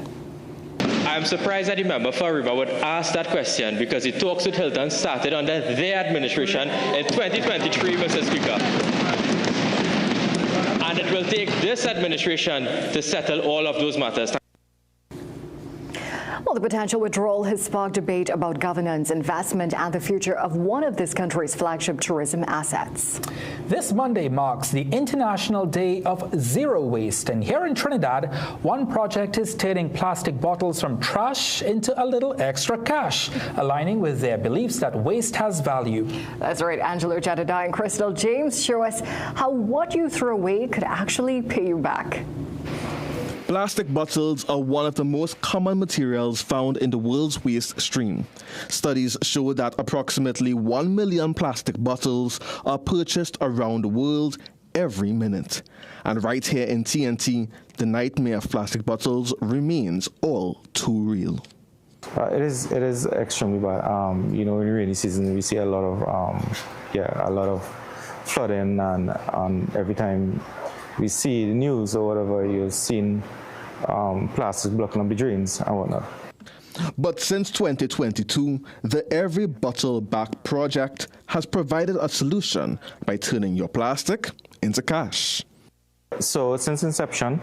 [SPEAKER 6] I'm surprised that the member for River would ask that question because the talks with Hilton started under their administration in 2023, Mr. Speaker. And it will take this administration to settle all of those matters.
[SPEAKER 5] Well, the potential withdrawal has sparked debate about governance, investment, and the future of one of this country's flagship tourism assets.
[SPEAKER 4] This Monday marks the International Day of Zero Waste, and here in Trinidad, one project is turning plastic bottles from trash into a little extra cash, aligning with their beliefs that waste has value.
[SPEAKER 5] That's right. Angelo Jedediah and Crystal James show us how what you throw away could actually pay you back.
[SPEAKER 12] Plastic bottles are one of the most common materials found in the world's waste stream. Studies show that approximately 1 million plastic bottles are purchased around the world every minute. And right here in TNT, the nightmare of plastic bottles remains all too real.
[SPEAKER 13] It is extremely bad. In the rainy season, we see a lot of flooding, and every time we see the news or whatever, you've seen plastic blocking up the drains and whatnot.
[SPEAKER 12] But since 2022, the Every Bottle Back project has provided a solution by turning your plastic into cash.
[SPEAKER 13] So since inception,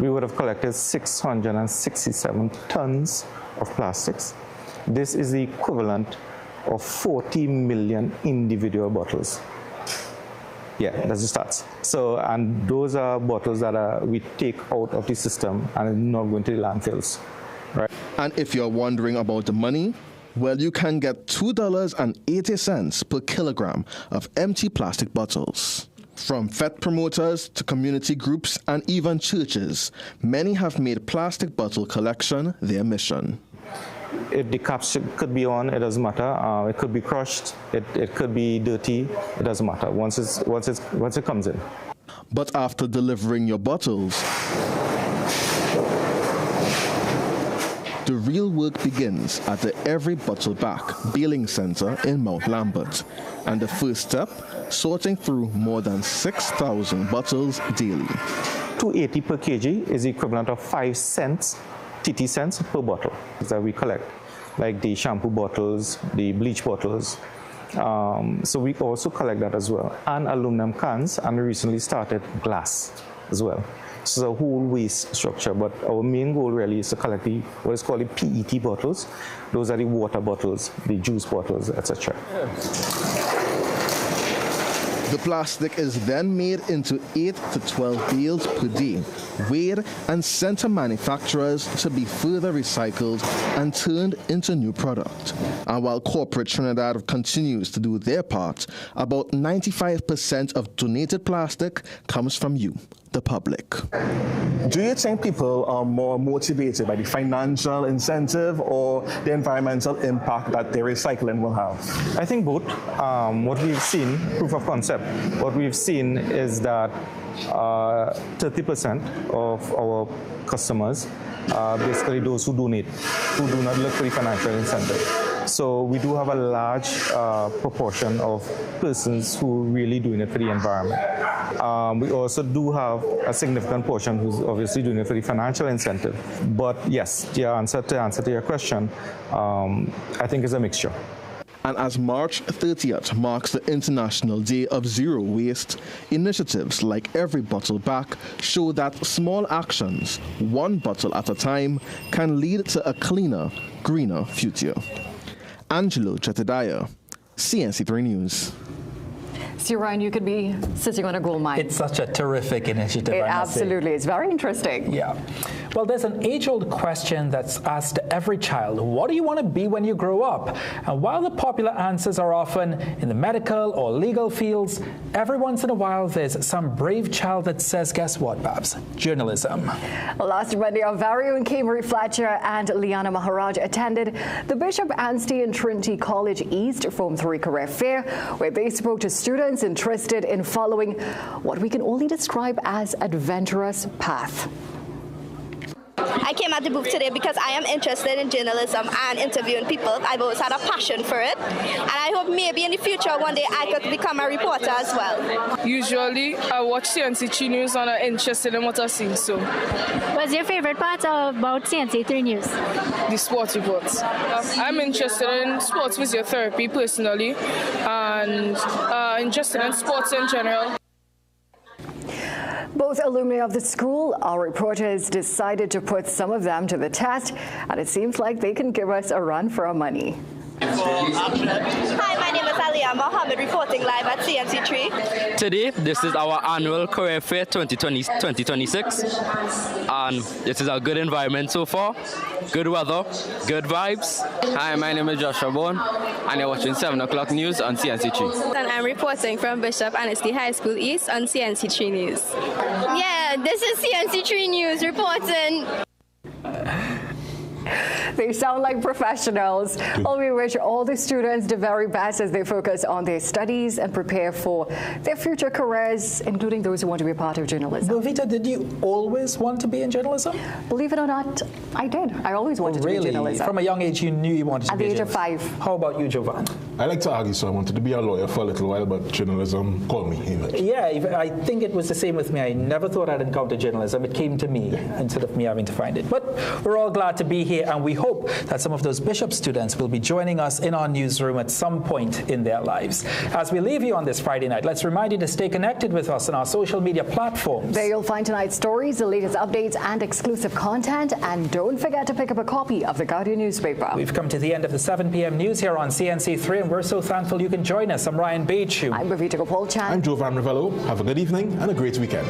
[SPEAKER 13] we would have collected 667 tons of plastics. This is the equivalent of 40 million individual bottles. Yeah, that's the stats. So, and those are bottles that we take out of the system and not going to the landfills, right?
[SPEAKER 12] And if you're wondering about the money, well, you can get $2.80 per kilogram of empty plastic bottles. From vet promoters to community groups and even churches, many have made plastic bottle collection their mission.
[SPEAKER 13] If the caps could be on, it doesn't matter. It could be crushed. It could be dirty. It doesn't matter. Once it comes in.
[SPEAKER 12] But after delivering your bottles, the real work begins at the Every Bottle Back Baling Center in Mount Lambert. And the first step, sorting through more than 6,000 bottles daily.
[SPEAKER 13] $2.80 per kg is the equivalent of 5 cents. 30 cents per bottle that we collect, like the shampoo bottles, the bleach bottles. So we also collect that as well, and aluminum cans, and we recently started glass as well. So the whole waste structure, but our main goal really is to collect what is called the PET bottles. Those are the water bottles, the juice bottles, etc.
[SPEAKER 12] The plastic is then made into 8 to 12 bales per day, weighed and sent to manufacturers to be further recycled and turned into new product. And while corporate Trinidad continues to do their part, about 95% of donated plastic comes from you, the public.
[SPEAKER 14] Do you think people are more motivated by the financial incentive or the environmental impact that their recycling will have?
[SPEAKER 13] I think both. What we've seen, proof of concept, what we've seen is that 30% of our customers are basically those who donate, who do not look for the financial incentive. So we do have a large proportion of persons who are really doing it for the environment. We also do have a significant portion who's obviously doing it for the financial incentive. But yes, the answer to your question, I think is a mixture.
[SPEAKER 12] And as March 30th marks the International Day of Zero Waste, initiatives like Every Bottle Back show that small actions, one bottle at a time, can lead to a cleaner, greener future. Angelo Jedediah, CNC3 News.
[SPEAKER 5] So, Ryan, you could be sitting on a gold mine.
[SPEAKER 4] It's such a terrific initiative.
[SPEAKER 5] Absolutely. It's very interesting.
[SPEAKER 4] Yeah. Well, there's an age-old question that's asked to every child. What do you want to be when you grow up? And while the popular answers are often in the medical or legal fields, every once in a while there's some brave child that says, guess what, Babs? Journalism.
[SPEAKER 5] Last Monday, our very own Kamery Fletcher and Liana Maharaj attended the Bishop Anstey Trinity College East Form 3 Career Fair, where they spoke to students interested in following what we can only describe as adventurous path.
[SPEAKER 2] I came at the booth today because I am interested in journalism and interviewing people. I've always had a passion for it, and I hope maybe in the future one day I could become a reporter as well.
[SPEAKER 8] Usually I watch CNC3 News and I'm interested in what I see. So,
[SPEAKER 15] what's your favorite part about CNC3 News?
[SPEAKER 8] The sports reports. I'm interested in sports physiotherapy personally, and interested in sports in general.
[SPEAKER 5] Both alumni of the school, our reporters, decided to put some of them to the test, and it seems like they can give us a run for our money.
[SPEAKER 2] Hi, my name is Aliyah Mohammed, reporting live at CNC3.
[SPEAKER 18] Today, this is our annual Career Fair 2026, and this is a good environment so far, good weather, good vibes.
[SPEAKER 19] Hi, my name is Joshua Bone, and you're watching 7 o'clock news on CNC3.
[SPEAKER 2] And I'm reporting from Bishop Anstey High School East on CNC3 News.
[SPEAKER 15] Yeah, this is CNC3 News reporting.
[SPEAKER 5] They sound like professionals. Well, we wish all the students the very best as they focus on their studies and prepare for their future careers, including those who want to be a part of journalism.
[SPEAKER 4] Bovita, did you always want to be in journalism?
[SPEAKER 5] Believe it or not, I did. I always wanted to be in journalism.
[SPEAKER 4] From a young age, you knew you wanted to be
[SPEAKER 5] a journalist? At the age of 5.
[SPEAKER 4] How about you, Jovan?
[SPEAKER 1] I like to argue, so I wanted to be a lawyer for a little while, but journalism called me.
[SPEAKER 4] Yeah, I think it was the same with me. I never thought I'd encounter journalism. It came to me instead of me having to find it. But we're all glad to be here, and we hope that some of those Bishop students will be joining us in our newsroom at some point in their lives. As we leave you on this Friday night, let's remind you to stay connected with us on our social media platforms.
[SPEAKER 5] There you'll find tonight's stories, the latest updates, and exclusive content. And don't forget to pick up a copy of the Guardian newspaper.
[SPEAKER 4] We've come to the end of the 7 p.m. news here on CNC3, and we're so thankful you can join us. I'm Ryan Beach.
[SPEAKER 5] I'm Bavita Gopal Chan.
[SPEAKER 1] I'm Jovan Ravello. Have a good evening and a great weekend.